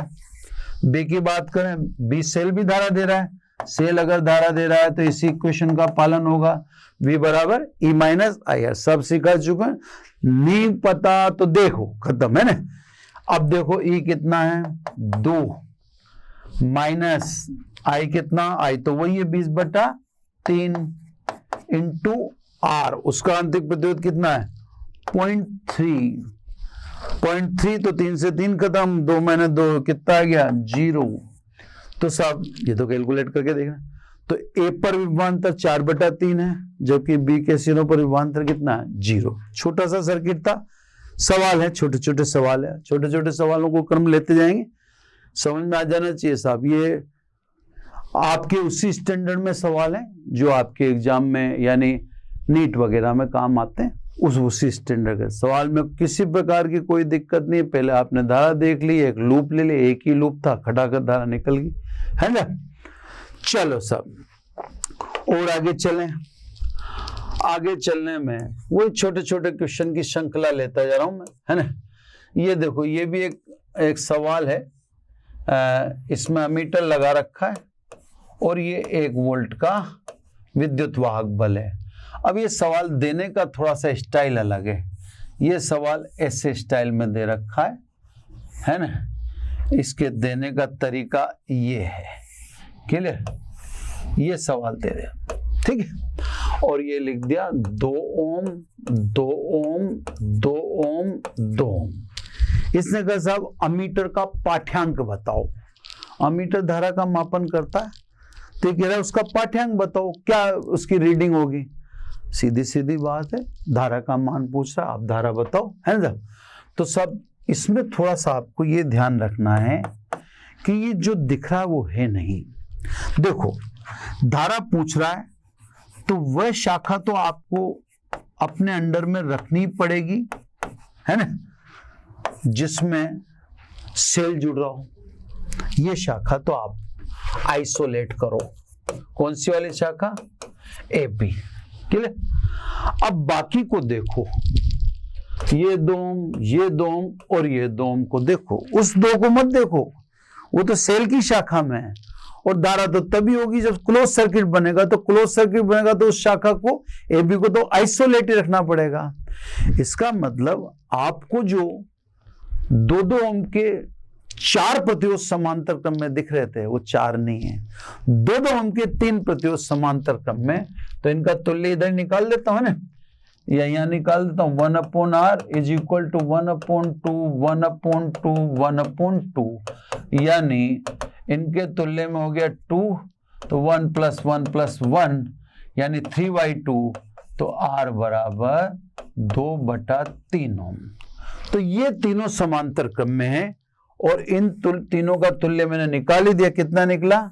बी की बात करें, बी सेल भी धारा दे रहा है, सेल अगर धारा दे रहा है तो इसी इक्वेशन का पालन होगा, V बराबर E माइनस IR। सब सिखा चुके हैं, नहीं पता तो देखो, खत्म है ना। अब देखो E कितना है 2 माइनस I कितना, I तो वही है 20/3 इंटू R, उसका आंतरिक प्रतिरोध कितना है 0.3 तो 3 से 3 खत्म, 2 - 2 कितना आ गया 0। तो सब ये तो कैलकुलेट करके देखना। तो A पर विभवांतर 4/3 है, जबकि B के सिरों पर विभवांतर कितना है 0। छोटा सा सर्किट था, सवाल है, छोटे छोटे सवाल है, छोटे छोटे सवालों को क्रम लेते जाएंगे, समझ में आ जाना चाहिए साहब। ये आपके उसी स्टैंडर्ड में सवाल है जो आपके एग्जाम में यानी नीट वगैरह में काम आते हैं, उसी स्टैंडर्ड के सवाल में किसी प्रकार की कोई दिक्कत नहीं। पहले आपने धारा देख ली, एक लूप ले ली, एक ही लूप था, खटाखट धारा निकल गई, है ना। चलो सब और आगे चलें। आगे चलने में वही छोटे छोटे क्वेश्चन की श्रृंखला लेता जा रहा हूं मैं, है ना। ये देखो, ये भी एक सवाल है, इसमें अमीटर लगा रखा है और ये 1 वोल्ट का विद्युत वाहक बल है। अब ये सवाल देने का थोड़ा सा स्टाइल अलग है, ये सवाल ऐसे स्टाइल में दे रखा है ना। इसके देने का तरीका ये है, क्लियर, ये सवाल दे दिया, ठीक है, और ये लिख दिया 2 ओम 2 ओम 2 ओम 2 ओम। इसने कहा साहब अमीटर का पाठ्यांक बताओ। अमीटर धारा का मापन करता है, तो कह रहा है उसका पाठ्यांक बताओ, क्या उसकी रीडिंग होगी। सीधी सीधी बात है, धारा का मान पूछ रहा, आप धारा बताओ, है ना। तो सब इसमें थोड़ा सा आपको ये ध्यान रखना है कि ये जो दिख रहा है वो है नहीं। देखो, धारा पूछ रहा है तो वह शाखा तो आपको अपने अंडर में रखनी पड़ेगी, है ना, जिसमें सेल जुड़ रहा हो। ये शाखा तो आप आइसोलेट करो। कौन सी वाली शाखा, AB, क्लियर। अब बाकी को देखो, ये 2 ओम, ये 2 ओम और ये 2 ओम को देखो, उस 2 को मत देखो, वो तो सेल की शाखा में है। और धारा तो तभी होगी जब क्लोज सर्किट बनेगा, तो क्लोज सर्किट बनेगा तो उस शाखा को AB को तो आइसोलेट ही रखना पड़ेगा। इसका मतलब आपको जो 2-2 ओम के 4 प्रतिरोध समांतर क्रम में दिख रहे थे वो 4 नहीं है, 2-2 ओम के 3 प्रतिरोध समांतर क्रम में। तो इनका तुल्य इधर निकाल देता हूं ना, या यहां निकाल देता हूं, 1/R = 1/2 1/2 1/2, यानी इनके तुल्य में हो गया 2, तो 1 + 1 + 1 यानी 3/2, तो R बराबर 2/3 ओम। तो ये तीनों समांतर क्रम में है और इन तीनों का तुल्य मैंने निकाल ही दिया, कितना निकला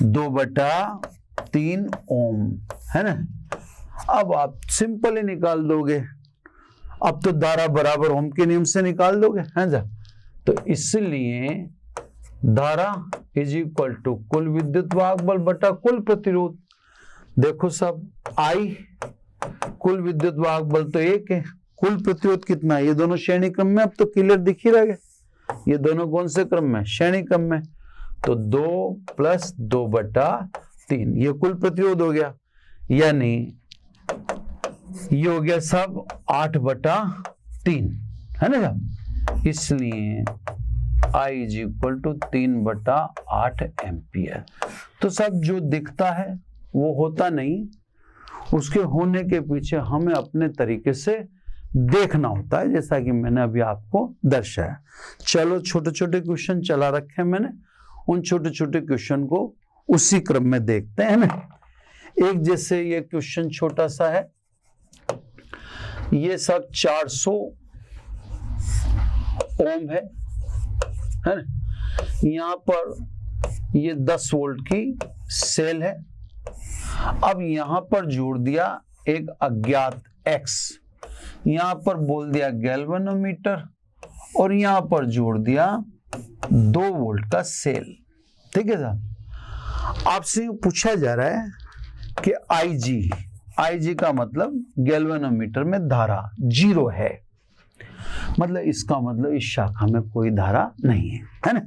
2/3 ओम, है ना। अब आप सिंपल ही निकाल दोगे, अब तो धारा बराबर ओम के नियम से निकाल दोगे, है ना। तो इसलिए धारा = कुल विद्युत वाहक बल बटा कुल प्रतिरोध। देखो सब, I कुल विद्युत वाहक बल तो 1 है, कुल प्रतिरोध कितना है, ये दोनों श्रेणी क्रम में, अब तो क्लियर दिख ही रहा है, ये दोनों कौन से क्रम में, श्रेणी क्रम में। तो 2 + 2/3 ये कुल प्रतिरोध हो गया, यानी ये हो गया सब 8/3, है ना साहब। इसलिए I = 3/8 एम्पियर। तो सब जो दिखता है वो होता नहीं, उसके होने के पीछे हमें अपने तरीके से देखना होता है, जैसा कि मैंने अभी आपको दर्शाया। चलो, छोटे छोटे क्वेश्चन चला रखे हैं मैंने, उन छोटे छोटे क्वेश्चन को उसी क्रम में देखते हैं ना। एक जैसे ये क्वेश्चन छोटा सा है, ये सब 400 ओम है ना। यहां पर ये 10 वोल्ट की सेल है। अब यहां पर जोड़ दिया एक अज्ञात X, यहां पर बोल दिया गैल्वेनोमीटर, और यहां पर जोड़ दिया 2 वोल्ट का सेल, ठीक है साहब। आपसे पूछा जा रहा है कि IG का मतलब गैल्वेनोमीटर में धारा 0 है, मतलब इसका मतलब इस शाखा में कोई धारा नहीं है ना।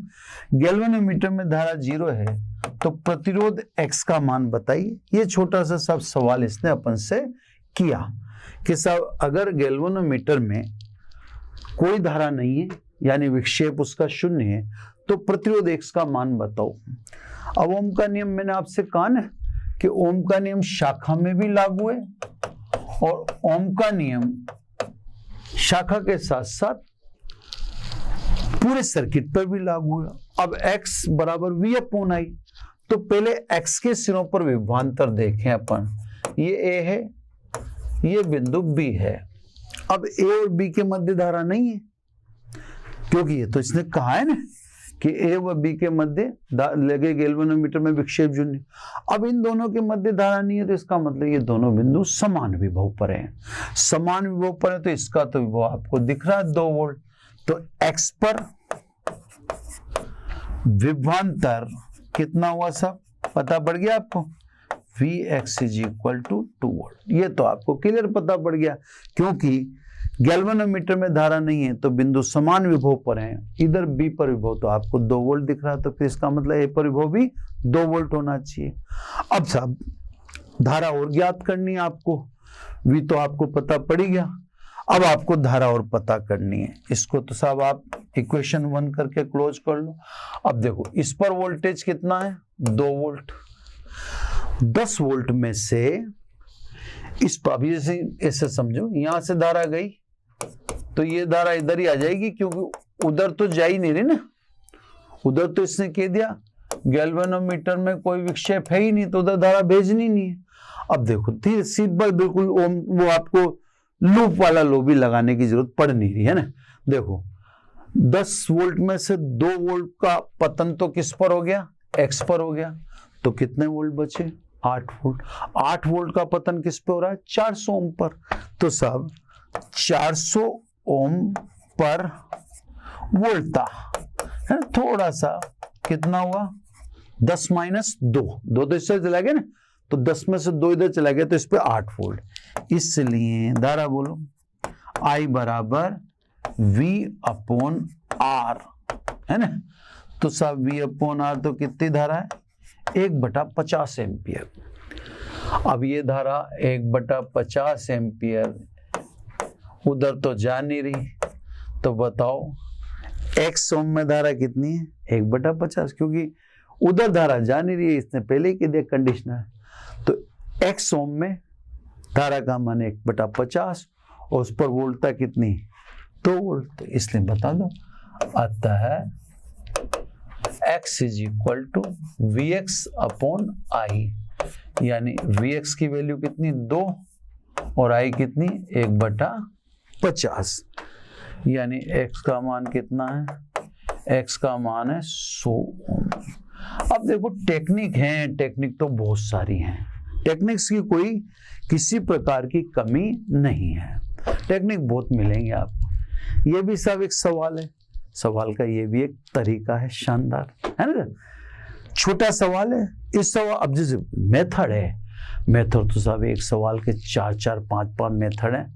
गैल्वेनोमीटर में धारा 0 है, तो प्रतिरोध X का मान बताइए। ये छोटा सा सब सवाल इसने अपन से किया कि साहब अगर गैल्वेनोमीटर में कोई धारा नहीं है यानी विक्षेप उसका 0 है, तो प्रतिरोध X का मान बताओ। अब ओम का नियम मैंने आपसे कहा ना कि ओम का नियम शाखा में भी लागू है और ओम का नियम शाखा के साथ साथ पूरे सर्किट पर भी लागू है। अब X बराबर V अपॉन I, तो पहले X के सिरों पर विभवांतर देखें अपन। ये A है, ये बिंदु B है। अब A और B के मध्य धारा नहीं है, क्योंकि ये तो इसने कहा है ना कि A व B के मध्य लगे गैल्वेनोमीटर में विक्षेप शून्य। अब इन दोनों के मध्य धारा नहीं है, तो इसका मतलब ये दोनों बिंदु समान विभव पर हैं। समान विभव पर है तो इसका तो विभव आपको दिख रहा है 2 वोल्ट। तो X पर विभवांतर कितना हुआ सब पता पड़ गया आपको। Vx is equal to 2 volt. ये तो आपको क्लियर पता पड़ गया, क्योंकि गैल्वेनोमीटर में धारा नहीं है तो बिंदु समान विभव पर है। इधर B पर विभव तो आपको 2 वोल्ट दिख रहा है, तो फिर इसका मतलब A पर विभव भी 2 वोल्ट होना चाहिए। अब साहब धारा और ज्ञात करनी है आपको। V तो आपको पता पड़ ही गया, अब आपको धारा और पता करनी है। इसको तो साहब आप इक्वेशन 1 करके क्लोज कर लो। अब देखो इस पर वोल्टेज कितना है 2 वोल्ट। 10 वोल्ट में से इस पर अभी ऐसे समझो, यहां से धारा गई तो ये धारा इधर ही आ जाएगी, क्योंकि उधर तो जा ही नहीं रही ना। उधर तो इसने कह दिया गैल्वेनोमीटर में कोई विक्षेप है ही नहीं, तो उधर धारा भेजनी नहीं है। अब देखो धीरे सीधा बिल्कुल वो आपको लूप वाला लो भी लगाने की जरूरत पड़ नहीं रही है ना। देखो 10 वोल्ट में से 2 वोल्ट का पतन तो किस पर हो गया, X पर हो गया, तो कितने वोल्ट बचे 8 वोल्ट। 8 वोल्ट का पतन किस पे हो रहा है 400 ओम पर। तो सब 400 ओम पर वोल्ट था है, थोड़ा सा कितना हुआ 10 माइनस 2 तो इससे चला गया ना, तो 10 में से 2 इधर चला गया, तो इस पे 8 वोल्ट। इसलिए धारा बोलो I बराबर V अपॉन R है ना। तो सब V अपॉन R तो कितनी धारा है 1/50 एम्पियर। अब ये धारा 1/50 एम्पियर उधर तो जा नहीं रही, तो बताओ X ओम में धारा कितनी है 1/50, क्योंकि उधर धारा जा नहीं रही है, इसने पहले ही कह दिया कंडीशनर। तो X ओम में धारा का मान 1/50 और उस पर वोल्टता कितनी 2 वोल्ट, तो इसलिए बता दो। अतः X is equal to Vx upon I, यानी Vx की वैल्यू कितनी 2 और I कितनी 1/50, यानी X का मान कितना है, X का मान है 100 ओम। अब देखो टेक्निक है, टेक्निक तो बहुत सारी हैं, टेक्निक्स की कोई किसी प्रकार की कमी नहीं है, टेक्निक बहुत मिलेंगे आपको। ये भी सब एक सवाल है, सवाल का ये भी एक तरीका है शानदार, है ना। छोटा सवाल है, इस सवाल अब जैसे मेथड है, मेथड तो सब एक सवाल के 4-4, 5-5 मेथड है,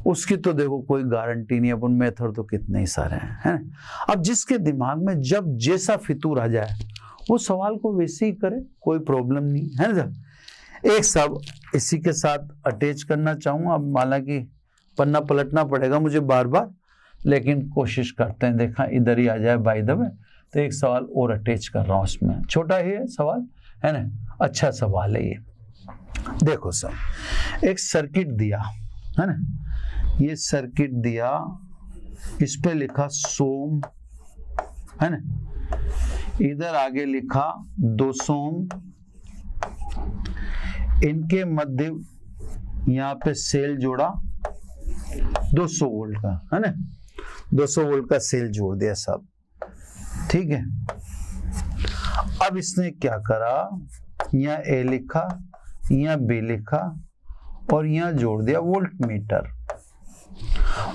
उसकी तो देखो कोई गारंटी नहीं, अपन मेथड तो कितने ही सारे हैं, है ना। अब जिसके दिमाग में जब जैसा फितूर आ जाए वो सवाल को वैसे ही करे, कोई प्रॉब्लम नहीं है ना। एक सब इसी के साथ अटैच करना चाहूंगा, अब हालांकि पन्ना पलटना पड़ेगा मुझे बार बार, लेकिन कोशिश करते हैं, देखा इधर ही आ जाए बाय द वे। तो एक सवाल और अटैच कर रहा हूँ, उसमें छोटा ही है सवाल, है ना, अच्छा सवाल है ये। देखो सब एक सर्किट दिया है ना, ये सर्किट दिया, इस पे लिखा सोम है ना, इधर आगे लिखा 200 ओम, इनके मध्य यहाँ पे सेल जोड़ा 200 वोल्ट का, है ना, 200 वोल्ट का सेल जोड़ दिया सब, ठीक है। अब इसने क्या करा, यहाँ ए लिखा, यहाँ बी लिखा और यहाँ जोड़ दिया वोल्ट मीटर।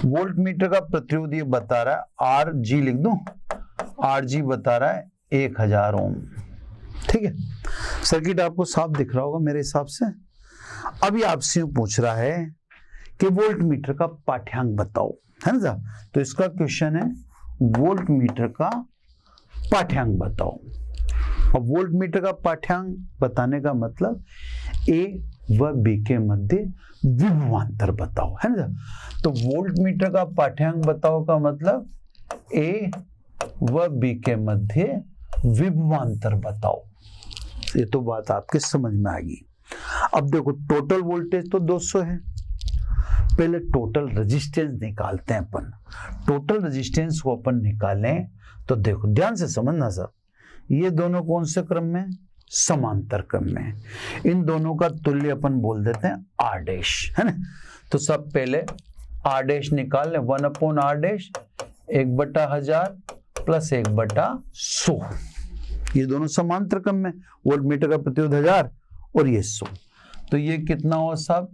वोल्ट मीटर का प्रतिरोध ये बता रहा है आर जी, लिख दूं, आर जी बता रहा है 1000 ओम, ठीक है। सर्किट आपको साफ दिख रहा होगा मेरे हिसाब से। अभी आपसे पूछ रहा है कि वोल्ट मीटर का पाठ्यांक बताओ, है ना साहब। तो इसका क्वेश्चन है वोल्ट मीटर का पाठ्यांक बताओ। और वोल्ट मीटर का पाठ्यांक बताने का मतलब ए व बी के मध्य विभवांतर बताओ, है ना। तो वोल्ट मीटर का पाठ्यांक बताओ का मतलब ए व बी के मध्य विभवांतर बताओ। ये तो बात आपके समझ में आ गई। अब देखो टोटल वोल्टेज तो 200 है, पहले टोटल रेजिस्टेंस निकालते हैं अपन। टोटल रेजिस्टेंस को अपन निकालें तो देखो ध्यान से समझना सर, ये दोनों कौन से क्रम में, समांतर क्रम में। इन दोनों का तुल्य अपन बोल देते हैं आर डैश, है ना। तो सब पहले आर डैश निकाल लें, 1/r डैश 1/1000 प्लस 1/100। ये दोनों समांतर क्रम में, वोल्ट मीटर का प्रतिरोध 1000 और ये 100। तो ये कितना हुआ साहब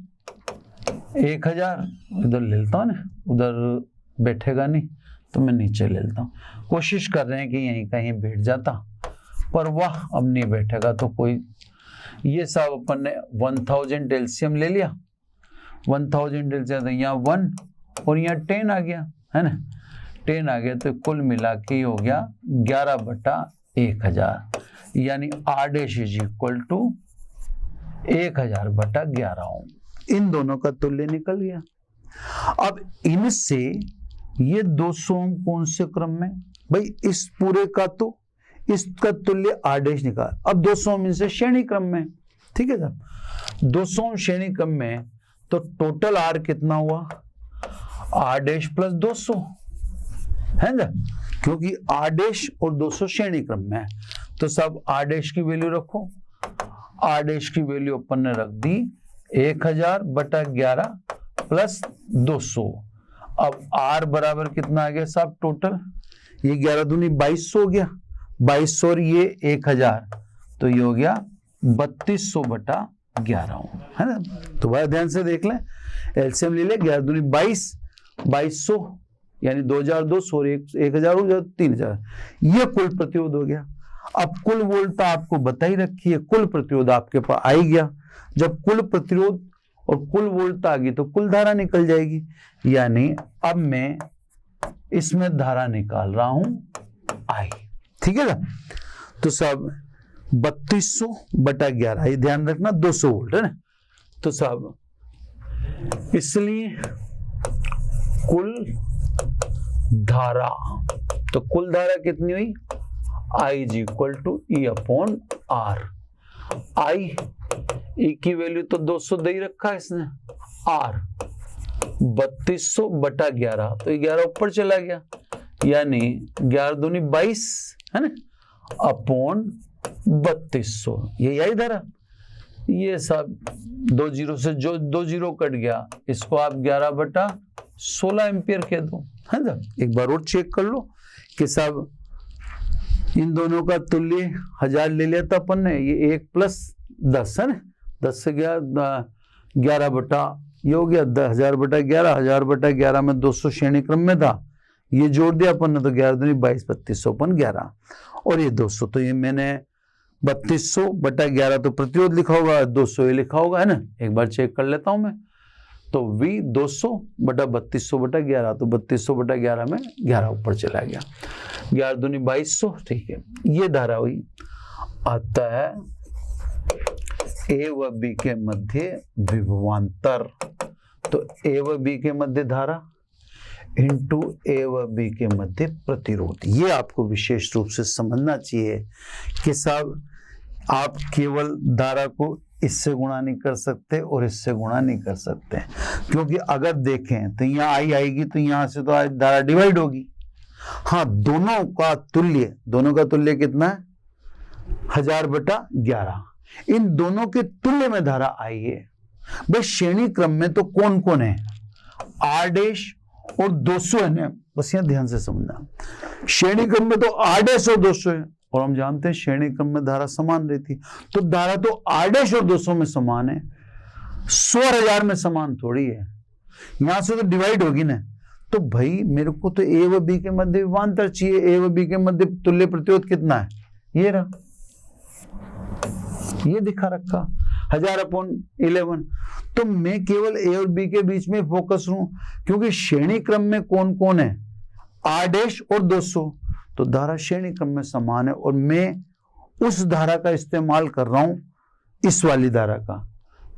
1000। इधर ले लेता हूँ ना, उधर बैठेगा नहीं तो मैं नीचे ले लेता हूँ। कोशिश कर रहे हैं कि यहीं कहीं बैठ जाता, पर वाह अब नहीं बैठेगा तो कोई। ये सब अपन ने 1000 एलसीएम ले लिया, 1000 एलसीएम, यहाँ 1 और यहाँ 10 आ गया, है ना। 10 आ गया तो कुल मिला के हो गया 11/1000, यानी R dash is equal to 1000/11 ohm. इन दोनों का तुल्य निकल गया। अब इनसे ये 200 ओम कौन से क्रम में, भाई इस पूरे का तो इसका तुल्य आर डैश निकाल। अब 200 ओम इनसे श्रेणी क्रम में, ठीक है सर। 200 ओम श्रेणी क्रम में तो टोटल आर कितना हुआ, आर डैश प्लस 200, है ना, क्योंकि आर डैश और 200 श्रेणी क्रम में है। तो सब आर डैश की वैल्यू रखो। आर डैश की वैल्यू अपन ने रख दी 1000/11 प्लस 200। अब आर बराबर कितना आ गया साहब टोटल, ये 11 दूनी 2200 हो गया, 2200 और ये 1000, तो ये हो गया 3200/11, है ना। तो बड़ा ध्यान से देख लें, एलसीएम ले ले, 11 दूनी 22, 2200 यानी 2200 और 1000 हो जाए 3000, ये कुल प्रतिरोध हो गया। अब कुल वोल्टता आपको बता ही रखी है, कुल प्रतिरोध आपके पास आ ही गया। जब कुल प्रतिरोध और कुल वोल्टता आ गई तो कुल धारा निकल जाएगी, यानी अब मैं इसमें धारा निकाल रहा हूं आई, ठीक है ना। तो सब 3200/11, ये ध्यान रखना 200 वोल्ट है ना। तो सब इसलिए कुल धारा, तो कुल धारा कितनी हुई, I is equal to E/R। I E की वैल्यू तो 200 दे ही रखा है इसने, R 3200/11, तो 11 ऊपर चला गया, यानी 11 दूनी 22, है ना, अपॉन 3200, ये यही धारा। ये सब 2 जीरो से जो 2 जीरो कट गया, इसको आप 11/16 एम्पियर कह दो, है ना। एक बार और चेक कर लो कि सब इन दोनों का तुल्य 1000 ले लिया था अपन ने, ये 1 + 10 है ना, 10 से गया 11 ये हो गया 1000/11, 1000/11 में 200 श्रेणी क्रम में था, ये जोड़ दिया अपन ने तो 11 दूनी 22, 3200/11 और ये 200। तो ये मैंने 3200/11 तो प्रतिरोध लिखा होगा, 200 ये लिखा होगा, है ना। एक बार चेक कर लेता हूं मैं, तो V 200/3200/11, तो 3200/11 में 11 ऊपर चला गया, 11 दूनी 2200, ठीक है। ये धारा हुई। आता है A व B के मध्य विभवांतर, तो A व B के मध्य धारा इंटू A व B के मध्य प्रतिरोध। ये आपको विशेष रूप से समझना चाहिए कि साहब आप केवल धारा को इससे गुणा नहीं कर सकते और इससे गुणा नहीं कर सकते, क्योंकि अगर देखें तो यहाँ आई आएगी तो यहाँ से तो धारा डिवाइड होगी। हाँ, दोनों का तुल्य कितना है, 1000/11। इन दोनों के तुल्य में धारा आई है। भाई श्रेणी क्रम में तो कौन कौन है, आर डैश और 200 है ना, बस यहाँ ध्यान से समझना। श्रेणी क्रम में तो आर डैश और 200 है, और हम जानते हैं श्रेणी क्रम में धारा समान रहती, तो धारा तो आर डैश और 200 में समान है, 100 और 1000 में समान थोड़ी है, यहां से तो डिवाइड होगी ना। तो भाई मेरे को तो ए व बी के मध्य विभवांतर चाहिए, ए व बी के मध्य तुल्य प्रतिरोध कितना है, ये रहा, ये दिखा रखा 1000/11। तो मैं केवल ए और बी के बीच में फोकस हूं, क्योंकि श्रेणी क्रम में कौन कौन है, R' और 200, तो धारा श्रेणी क्रम में समान है और मैं उस धारा का इस्तेमाल कर रहा हूं, इस वाली धारा का।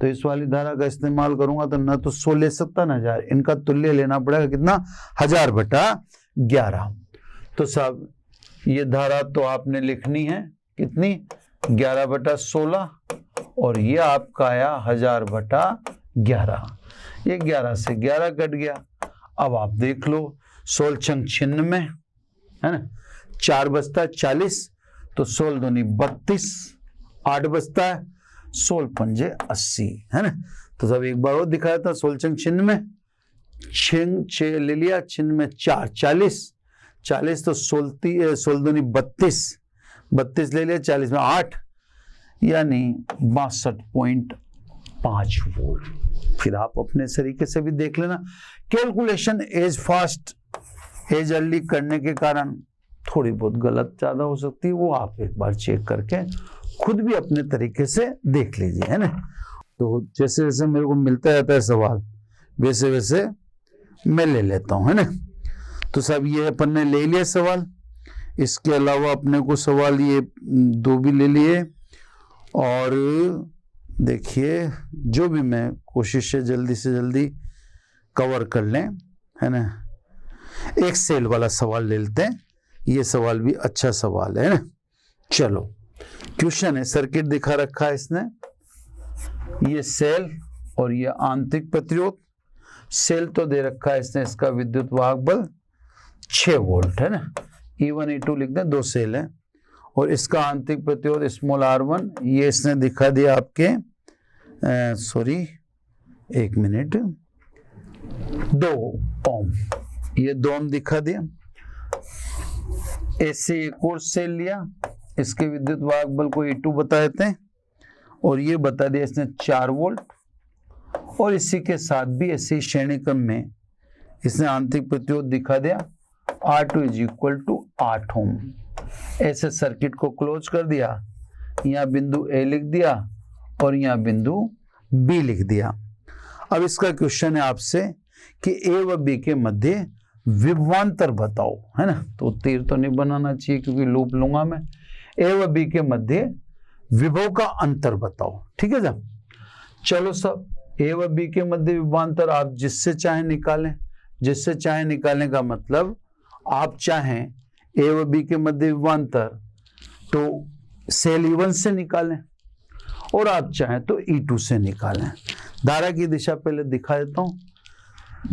तो इस वाली धारा का इस्तेमाल करूंगा तो न तो 100 ले सकता न 1000, इनका तुल्य लेना पड़ेगा कितना, 1000/11। तो साहब ये धारा तो आपने लिखनी है कितनी, 11/16, और ये आपका आया 1000/11। ये 11 से 11 कट गया। अब आप देख लो 16 छंग 96 है ना, 4 बचता 40, तो 16 दूनी 32, 8 बचता है, 16 पंजे 80 है ना। तो सब एक बार और दिखाया था, 16 छंग 96, 6 ले लिया, 96 4 40, तो 16 दूनी 32 ले लिया, 40 में 8, यानी 62.5 वोल्ट। फिर आप अपने तरीके से भी देख लेना। Calculation as fast as early करने के कारण थोड़ी बहुत गलत ज्यादा हो सकती है, वो आप एक बार चेक करके खुद भी अपने तरीके से देख लीजिए, है ना। तो जैसे जैसे मेरे को मिलता रहता है सवाल, वैसे वैसे मैं ले लेता हूं, है ना। तो सब ये अपन ने ले लिया सवाल, इसके अलावा अपने को सवाल ये 2 भी ले लिए, और देखिए जो भी मैं कोशिश है जल्दी से जल्दी कवर कर लें, है ना। एक सेल वाला सवाल ले लेते हैं, ये सवाल भी अच्छा सवाल है ना। चलो क्वेश्चन है, सर्किट दिखा रखा है इसने, ये सेल और ये आंतरिक प्रतिरोध। सेल तो दे रखा है इसने, इसका विद्युत वाहक बल 6 वोल्ट है ना, E1 E2 लिख दें, 2 सेल है, और इसका आंतरिक प्रतिरोध स्मॉल r1 ये इसने दिखा दिया आपके, सॉरी 1 मिनट, 2 ओम, ये 2 ओम दिखा दिया। ऐसे एक और सेल लिया, इसके विद्युत वाहक बल को E2 बता देते हैं, और ये बता दिया इसने 4 वोल्ट, और इसी के साथ भी ऐसे श्रेणी क्रम में इसने आंतरिक प्रतिरोध दिखा दिया R2 = 8 ओम। ऐसे सर्किट को क्लोज कर दिया, यहाँ बिंदु A लिख दिया और यहाँ बिंदु B लिख दिया। अब इसका क्वेश्चन है आपसे कि A व B के मध्य विभवांतर बताओ, है ना। तो तीर तो नहीं बनाना चाहिए क्योंकि लूप लूंगा मैं। A व B के मध्य विभव का अंतर बताओ, ठीक है साहब। चलो सब, A व B के मध्य विभवांतर आप जिससे चाहे निकालें, जिससे चाहे निकालने का मतलब आप चाहें A व B के मध्य विभवांतर तो सेल E1 से निकालें, और आप चाहें तो E2 से निकालें। धारा की दिशा पहले दिखा देता हूं,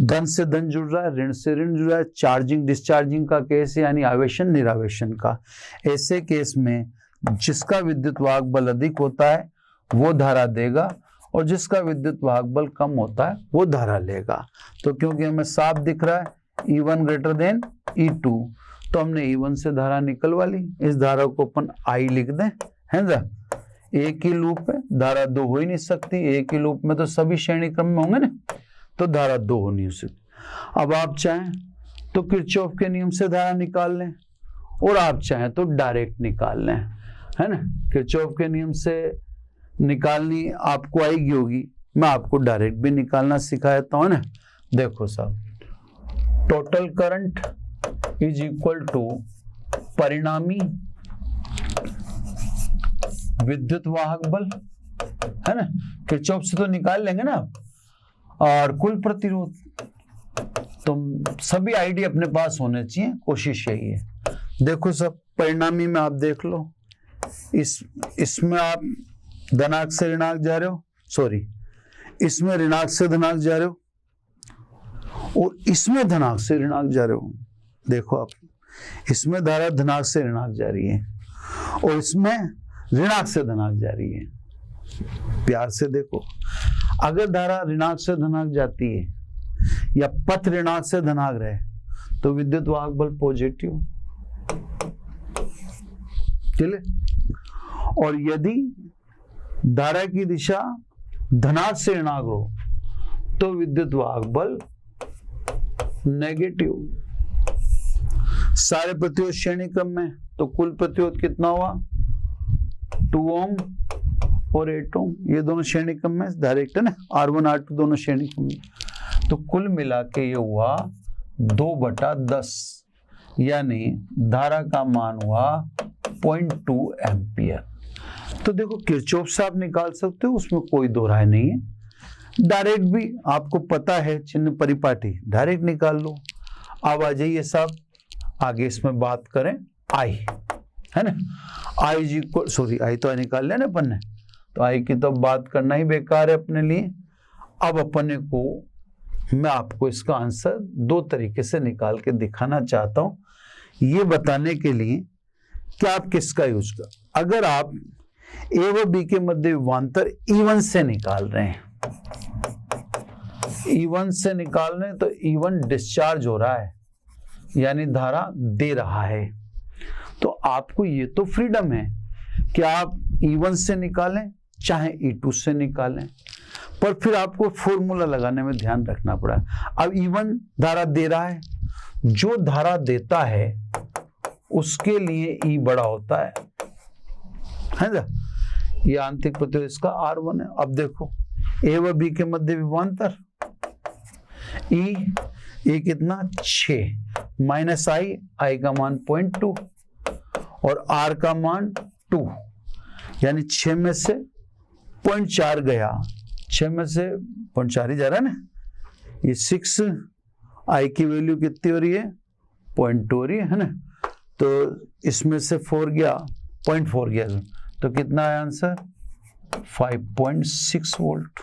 धन से धन जुड़ रहा है, ऋण से ऋण जुड़ रहा है, चार्जिंग डिस्चार्जिंग का केस यानी आवेशन निरावेशन का। ऐसे केस में जिसका विद्युत वाहक बल अधिक होता है वो धारा देगा, और जिसका विद्युत वाहक बल कम होता है वो धारा लेगा। तो क्योंकि हमें साफ दिख रहा है E1 > E2, तो हमने E1 से धारा निकलवा ली। इस धारा को अपन I लिख दें, है ना। एक ही लूप है, धारा 2 हो ही नहीं सकती, एक ही लूप में तो सभी श्रेणी क्रम में होंगे ना, तो धारा 2 हो नहीं सकती। अब आप चाहें तो किरचॉफ के नियम से धारा निकाल लें, और आप चाहें तो डायरेक्ट निकाल लें, है ना। किरचॉफ के नियम से निकालनी आपको आएगी होगी, मैं आपको डायरेक्ट भी निकालना सिखा देता हूं ना। देखो साहब, टोटल करंट = परिणामी विद्युत वाहक बल, है ना। किरचॉफ से तो निकाल लेंगे ना आप, और कुल प्रतिरोध। तो सभी आईडी अपने पास होने चाहिए, कोशिश यही है। देखो सब, परिणामी में आप देख लो, इसमें आप धनात्मक से ऋणात्मक जा रहे हो, सॉरी इसमें ऋणात्मक से धनात्मक जा रहे हो, और इसमें धनात्मक से ऋणात्मक जा रहे हो। देखो आप, इसमें धारा धनात्मक से ऋणात्मक जा रही है, और इसमें ऋणात्मक से धनात्मक जा रही है। प्यार से देखो, अगर धारा ऋणात्मक से धनात्मक जाती है या पथ ऋणात्मक से धनात्मक रहे तो विद्युत वाहक बल पॉजिटिव, चले। और यदि धारा की दिशा धनात्मक से ऋणात्मक हो तो विद्युत वाहक बल नेगेटिव। सारे प्रतिरोध श्रेणी क्रम में, तो कुल प्रतिरोध कितना हुआ, 2 ओम और 8 ओम, ये दोनों श्रेणी क्रम में डायरेक्ट है ना, R1 R2 दोनों श्रेणी क्रम में। तो कुल मिला के ये हुआ 2/10, यानी धारा का मान हुआ 0.2 एम्पियर। तो देखो किरचॉफ से आप निकाल सकते हो, उसमें कोई दो राय नहीं है। डायरेक्ट भी आपको पता है, चिन्ह परिपाटी, डायरेक्ट निकाल लो। अब आ जाइए साहब आगे इसमें बात करें आई, है ना, आई जी को, सॉरी आई तो निकाल लिया ना अपन ने, तो आई की तो बात करना ही बेकार है अपने लिए। अब अपने को, मैं आपको इसका आंसर दो तरीके से निकाल के दिखाना चाहता हूं, ये बताने के लिए कि आप किसका यूज कर। अगर आप ए व बी के मध्य विभवांतर E1 से निकाल रहे हैं, E1 से निकाल रहे हैं, तो E1 डिस्चार्ज हो रहा है, यानी धारा दे रहा है। तो आपको ये तो फ्रीडम है कि आप E1 से निकालें चाहे E2 से निकालें, पर फिर आपको फॉर्मूला लगाने में ध्यान रखना पड़ा। अब E1 धारा दे रहा है, जो धारा देता है उसके लिए E बड़ा होता है ना, ये आंतरिक प्रतिरोध इसका R1 है। अब देखो ए व बी के मध्य विभवांतर E कितना 6 माइनस आई का मान 0.2 और R का मान 2, यानी 6 में से 0.4 गया, 6 में से 0.4 ही जा रहा है ना, ये 6, आई की वैल्यू कितनी हो रही है 0.2 हो रही है ना, तो इसमें से 4 गया 0.4 गया, तो कितना है आंसर 5.6 वोल्ट,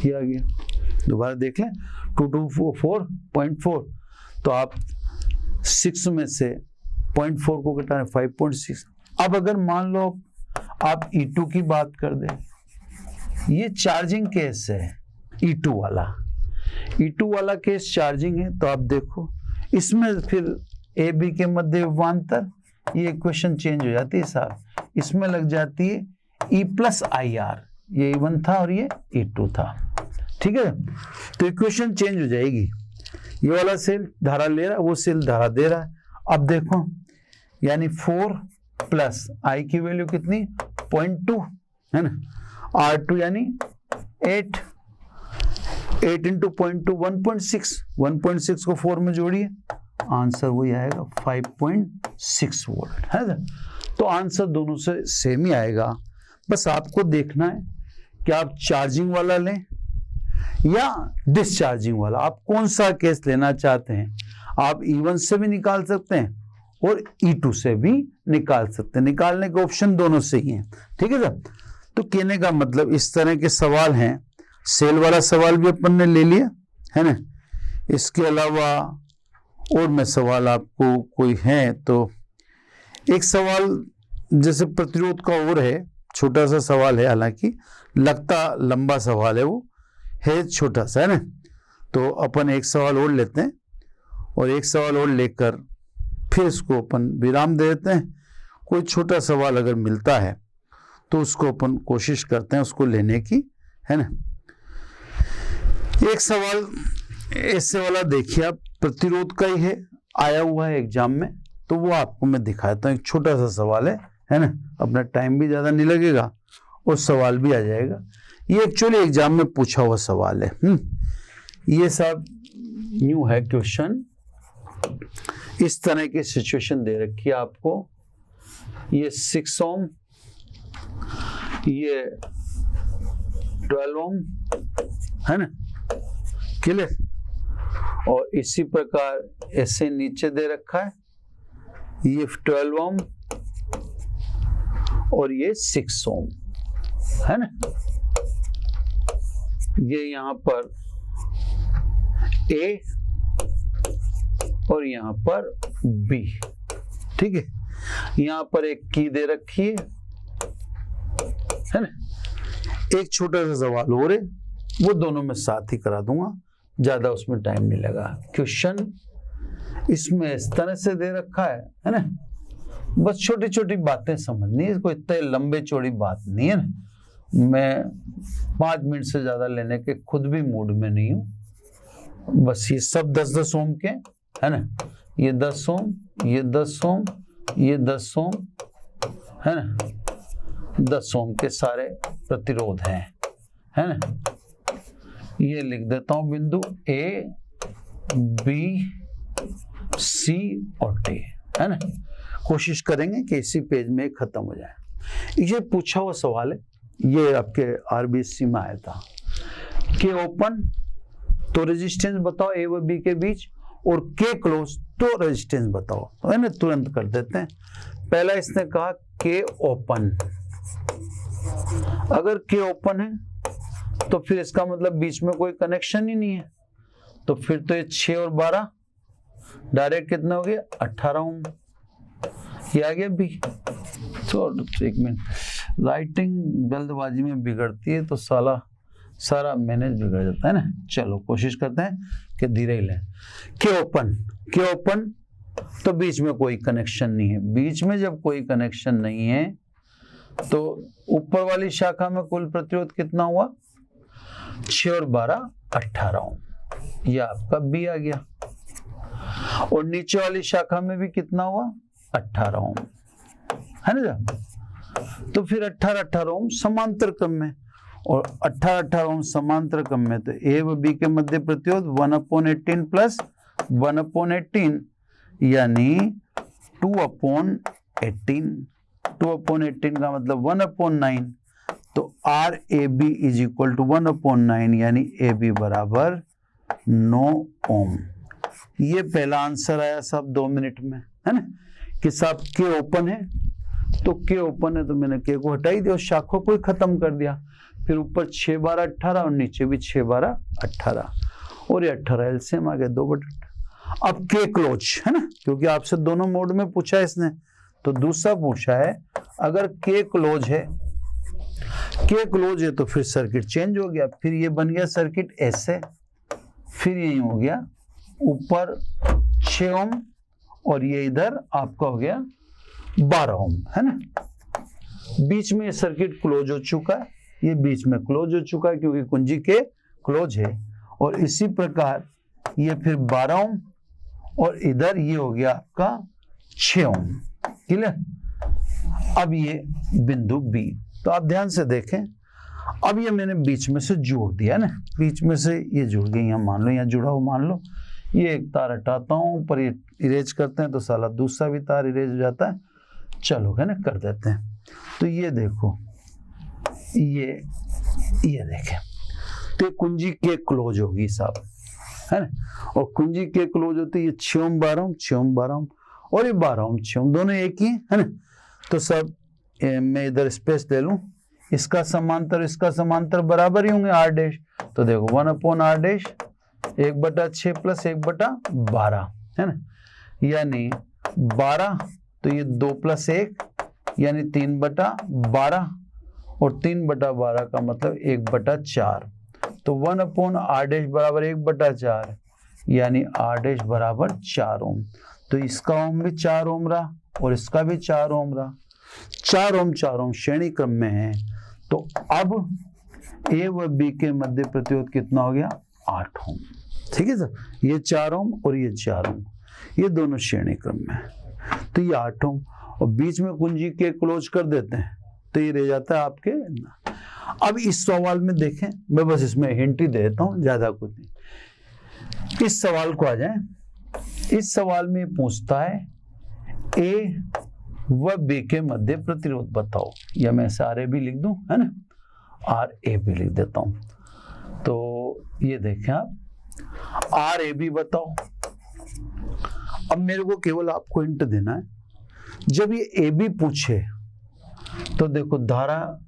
ये आ गया। दोबारा देख लें 224.4, तो आप 6 में से 0.4 को घटाएं 5.6। अब अगर मान लो आप E2 की बात कर दें, ये चार्जिंग केस है E2 वाला केस चार्जिंग है, तो आप देखो इसमें फिर ए बी के मध्य विभवांतर, ये इक्वेशन चेंज हो जाती है साहब, इसमें लग जाती है E प्लस आई आर, ये E1 था और ये E2 था, ठीक है। तो इक्वेशन चेंज हो जाएगी, ये वाला सेल धारा ले रहा है, वो सेल धारा दे रहा है। अब देखो यानी 4 प्लस आई की वैल्यू कितनी 0.2 है ना, R2 यानी 8 इंटू 0.2 1.6 को 4 में जोड़िए, आंसर वही आएगा 5.6 वोल्ट है ना। तो आंसर दोनों से सेम ही आएगा, बस आपको देखना है कि आप चार्जिंग वाला लें या डिस्चार्जिंग वाला, आप कौन सा केस लेना चाहते हैं। आप E1 से भी निकाल सकते हैं और E2 से भी निकाल सकते हैं, निकालने के ऑप्शन दोनों से ही हैं, ठीक है सर। तो कहने का मतलब इस तरह के सवाल हैं, सेल वाला सवाल भी अपन ने ले लिया है ना, इसके अलावा और मैं सवाल आपको कोई है तो एक सवाल जैसे प्रतिरोध का और है, छोटा सा सवाल है, हालांकि लगता लंबा सवाल है, वो है छोटा सा है ना, तो अपन एक सवाल और लेते हैं और एक सवाल और लेकर फिर इसको अपन विराम दे देते हैं। कोई छोटा सवाल अगर मिलता है तो उसको अपन कोशिश करते हैं उसको लेने की, है ना। एक सवाल ऐसे वाला देखिए आप, प्रतिरोध का ही है, आया हुआ है एग्जाम में, तो वो आपको मैं दिखाता हूँ। एक छोटा सा सवाल है ना, अपना टाइम भी ज़्यादा नहीं लगेगा और सवाल भी आ जाएगा। ये एक्चुअली एग्जाम में पूछा हुआ सवाल है। ये सब न्यू है क्वेश्चन, इस तरह की सिचुएशन दे रखी है आपको, ये 6 ओम, ये 12 ओम है ना, क्लियर। और इसी प्रकार ऐसे नीचे दे रखा है, ये 12 ओम और ये 6 ओम है ना, ये यहां पर A और यहां पर B, ठीक है। यहां पर एक की दे रखी है ना। एक छोटा सा सवाल और है, वो दोनों में साथ ही करा दूंगा, ज्यादा उसमें टाइम नहीं लगा। क्वेश्चन इसमें इस तरह से दे रखा है ना, बस छोटी छोटी बातें समझनी है, कोई इतने लंबे चौड़ी बात नहीं है ना। मैं 5 मिनट से ज्यादा लेने के खुद भी मूड में नहीं हूं। बस ये सब 10-10 ओम के है ना, ये 10 ओम, ये 10 ओम, ये 10 ओम है ना, 10 ओम के सारे प्रतिरोध हैं, है ना। ये लिख देता हूं बिंदु ए, बी, सी और डी, है ना। कोशिश करेंगे कि इसी पेज में खत्म हो जाए। ये पूछा हुआ सवाल है, ये आपके आरबीएससी में आया था कि ओपन तो रेजिस्टेंस बताओ ए व बी के बीच, और के क्लोज तो रेजिस्टेंस बताओ, तो है ना। तुरंत कर देते हैं। पहला इसने कहा के ओपन, अगर के ओपन है तो फिर इसका मतलब बीच में कोई कनेक्शन ही नहीं है, तो फिर तो ये 6 और 12 डायरेक्ट कितना हो गया 18 ओम, ये आ गया बी। तो एक मिनट, राइटिंग जल्दबाजी में बिगड़ती है तो सारा मैनेज बिगड़ जाता है ना। चलो कोशिश करते हैं कि धीरे ही लें। के ओपन तो बीच में कोई कनेक्शन नहीं है। बीच में जब कोई कनेक्शन नहीं है तो ऊपर वाली शाखा में कुल प्रतिरोध कितना हुआ 6 और 12 18 ओम, यह आपका बी आ गया। और नीचे वाली शाखा में भी कितना हुआ 18 ओम, है ना। तो फिर 18 ओम समांतर क्रम में, और 18 ओम समांतर क्रम में, तो ए व बी के मध्य प्रतिरोध 1/18 प्लस 1/18 यानी 2/18। 2/18 का मतलब 1/9, तो R A B is equal to 1/9 यानी ए बी बराबर 9 ओम। ये पहला आंसर आया साहब 2 मिनट में, है ना। कि साहब के ओपन है, तो के ओपन है तो मैंने के को हटा ही दिया और शाखों को ही खत्म कर दिया। फिर ऊपर 6 12 18 और नीचे भी 6 12 18, और ये 18 एलसीएम आ गया 2/18। अब के क्लोज, है ना, क्योंकि आपसे दोनों मोड में पूछा है इसने, तो दूसरा पूछा है अगर के क्लोज है, के क्लोज है तो फिर सर्किट चेंज हो गया। फिर ये बन गया सर्किट ऐसे, फिर यही हो गया ऊपर 6 ओम और ये इधर आपका हो गया 12 ओम, है ना। बीच में ये सर्किट क्लोज हो चुका है, ये बीच में क्लोज हो चुका है क्योंकि कुंजी के क्लोज है। और इसी प्रकार ये फिर 12 ओम और इधर ये हो गया आपका 6 ओम, क्लियर। अब ये बिंदु बी, तो आप ध्यान से देखें, अब ये मैंने बीच में से जोड़ दिया ना, बीच में से ये जुड़ गई, यहाँ मान लो यहाँ जुड़ा हो, मान लो ये एक तार हटाता हूँ पर ये इरेज करते हैं तो साला दूसरा भी तार इरेज हो जाता है। चलो है ना, कर देते हैं। तो ये देखो, ये देखें, तो कुंजी के क्लोज होगी साहब, है ना। और कुंजी के क्लोज होती है ये 6 ओम 12 ओम 6 ओम 12 ओम और ये 12 ओम 6 ओम, दोनों एक ही है ना। तो सब मैं इधर स्पेस ले लूं, इसका समांतर बराबर ही होंगे आर डैश। तो देखो 1/r डैश 1/6 प्लस 1/12, है ना, यानी 12, तो ये 2 + 1 यानी 3/12 और 3/12 का मतलब 1/4। तो 1/r डैश बराबर 1/4 यानी r डैश बराबर 4 ओम। तो इसका ओम भी 4 ओम रहा और इसका भी 4 ओम रहा, 4 ओम श्रेणी क्रम में है। तो अब ए व बी के मध्य प्रतिरोध कितना हो गया 8 ओम, ठीक है सर। ये 4 ओम और ये 4 ओम, ये दोनों श्रेणी क्रम में है, तो ये 8 ओम। और बीच में कुंजी के क्लोज कर देते हैं तो ये रह जाता है आपके। अब इस सवाल में देखें, मैं बस इसमें हिंट ही देता हूं, ज्यादा कुछ नहीं। इस सवाल को आ जाए, इस सवाल में पूछता है ए व बी के मध्य प्रतिरोध बताओ, या मैं ऐसे आर ए बी लिख दूं, है ना, आर ए बी लिख देता हूं। तो ये देखें आप, आर ए बी बताओ। अब मेरे को केवल आपको हिंट देना है, जब ये ए बी पूछे तो देखो धारा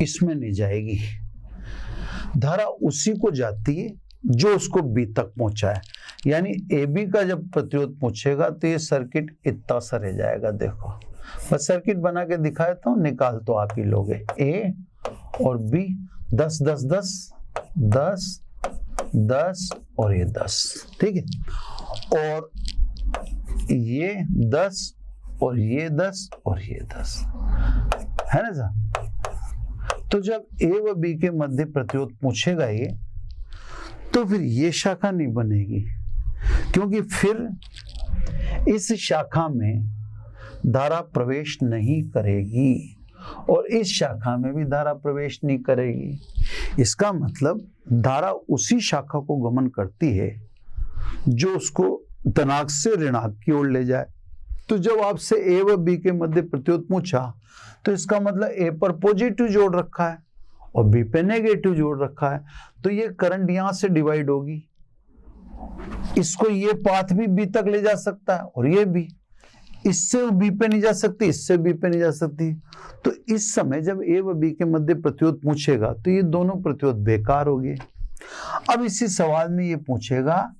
इसमें नहीं जाएगी, धारा उसी को जाती है जो उसको बी तक पहुंचा है। यानी ए बी का जब प्रतिरोध पूछेगा तो ये सर्किट इतना सा रह जाएगा। देखो बस सर्किट बना के दिखाया तो निकाल तो आप ही लोगे, ए और बी 10 10 10 10 10 और ये 10, ठीक है। और ये 10 और ये 10 और ये 10, है ना सर। तो जब ए व बी के मध्य प्रतिरोध पूछेगा ये, तो फिर ये शाखा नहीं बनेगी, क्योंकि फिर इस शाखा में धारा प्रवेश नहीं करेगी। और इस शाखा में भी धारा प्रवेश नहीं करेगी। इसका मतलब धारा उसी शाखा को गमन करती है जो उसको धनाक से ऋणाक की ओर ले जाए। तो जब आपसे ए व बी के मध्य प्रतिरोध पूछा तो इसका मतलब ए पर पॉजिटिव जोड़ रखा है और बी पे नेगेटिव जोड़ रखा है, तो ये करंट यहां से डिवाइड होगी। इसको ये पाथ भी बी तक ले जा सकता है और ये भी, इससे बी पे नहीं जा सकती, इससे बी पे नहीं जा सकती। तो इस समय जब ए व बी के मध्य प्रतिरोध पूछेगा तो ये दोनों प्रतिरोध बेकार हो गए। अब इसी सवाल में ये पूछेगा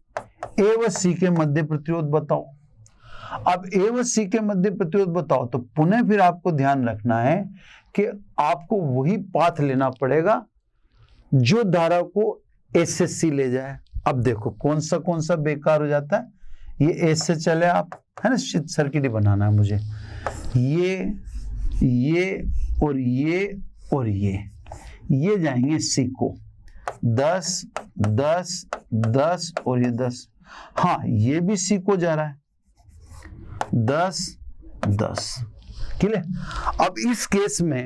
ए व सी के मध्य प्रतिरोध बताओ। अब ए व सी के मध्य प्रतिरोध बताओ तो पुनः फिर आपको ध्यान रखना है कि आपको वही पाथ लेना पड़ेगा जो धारा को ए से सी ले जाए। अब देखो कौन सा बेकार हो जाता है, ये ए से चले आप, है ना, सर्किट ही बनाना है मुझे, ये और ये जाएंगे सी को 10 10 10 और ये 10। हाँ ये भी सी को जा रहा है 10 10, क्लियर। अब इस केस में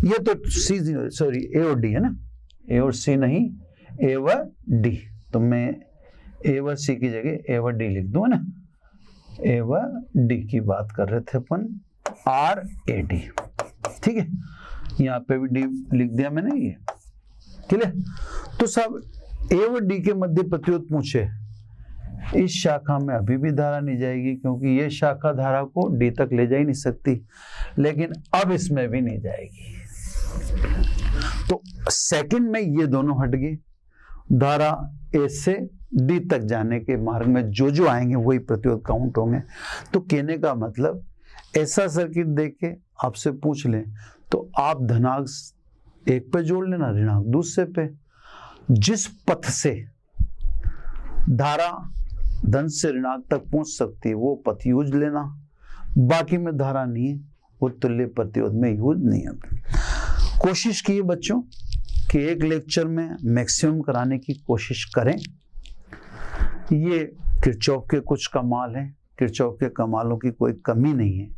ये तो सी सॉरी ए और डी है ना, ए और सी नहीं, ए व डी, तो मैं ए व सी की जगह ए व डी लिख दूं ना, ए व डी की बात कर रहे थे अपन, आर ए डी, ठीक है, यहाँ पे भी डी लिख दिया मैंने, ये क्लियर। तो सब ए व डी के मध्य प्रतिरोध पूछे, इस शाखा में अभी भी धारा नहीं जाएगी क्योंकि ये शाखा धारा को डी तक ले जा ही नहीं सकती, लेकिन अब इसमें भी नहीं जाएगी। तो सेकंड में ये दोनों हट गए, धारा ए से डी तक जाने के मार्ग में जो जो आएंगे वही प्रतिरोध काउंट होंगे। तो कहने का मतलब ऐसा सर्किट देख के आपसे पूछ लें तो आप धनाक एक पे जोड़ लेना, ऋणाक दूसरे पे। जिस पथ से धारा धन से ऋणाक तक पहुंच सकती है वो पथ यूज लेना, बाकी में धारा नहीं है वो तुल्य प्रतिरोध में यूज नहीं है। कोशिश कीजिए बच्चों कि एक लेक्चर में मैक्सिमम कराने की कोशिश करें। ये किरचॉफ के कुछ कमाल हैं, किरचॉफ के कमालों की कोई कमी नहीं है।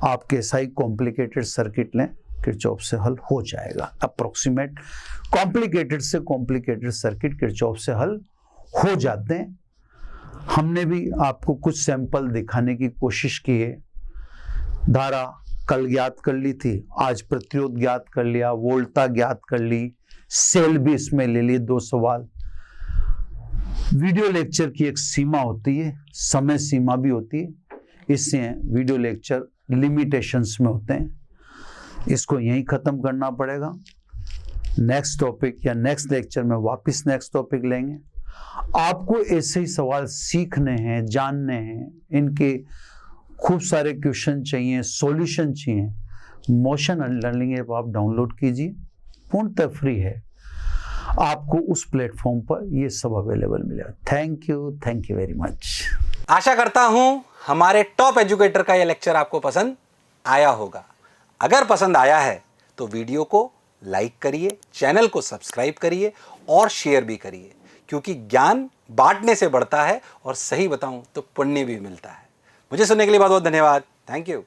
आप कैसा ही कॉम्प्लिकेटेड सर्किट लें किरचॉफ से हल हो जाएगा। अप्रोक्सीमेट कॉम्प्लिकेटेड से कॉम्प्लिकेटेड सर्किट किरचॉफ से हल हो जाते हैं। हमने भी आपको कुछ सैंपल दिखाने की कोशिश की है। धारा कल ज्ञात कर ली थी, आज प्रतिरोध ज्ञात कर लिया, वोल्टता ज्ञात कर ली, सेल भी इसमें ले लिए 2 सवाल। वीडियो लेक्चर की एक सीमा होती है, समय सीमा भी होती है, इससे वीडियो लेक्चर लिमिटेशंस में होते हैं। इसको यहीं खत्म करना पड़ेगा। नेक्स्ट टॉपिक या नेक्स्ट लेक्चर में वापस नेक्स्ट टॉपिक लेंगे। आपको ऐसे ही सवाल सीखने हैं, जानने हैं, इनके खूब सारे क्वेश्चन चाहिए, सॉल्यूशन चाहिए, मोशन लर्निंग ऐप आप डाउनलोड कीजिए, पूर्णतः फ्री है। आपको उस प्लेटफॉर्म पर ये सब अवेलेबल मिलेगा। Thank you very much. आशा करता हूं हमारे टॉप एजुकेटर का यह लेक्चर आपको पसंद आया होगा। अगर पसंद आया है तो वीडियो को लाइक करिए, चैनल को सब्सक्राइब करिए और शेयर भी करिए, क्योंकि ज्ञान बांटने से बढ़ता है और सही बताऊं तो पुण्य भी मिलता है। मुझे सुनने के लिए बहुत बहुत धन्यवाद। Thank you.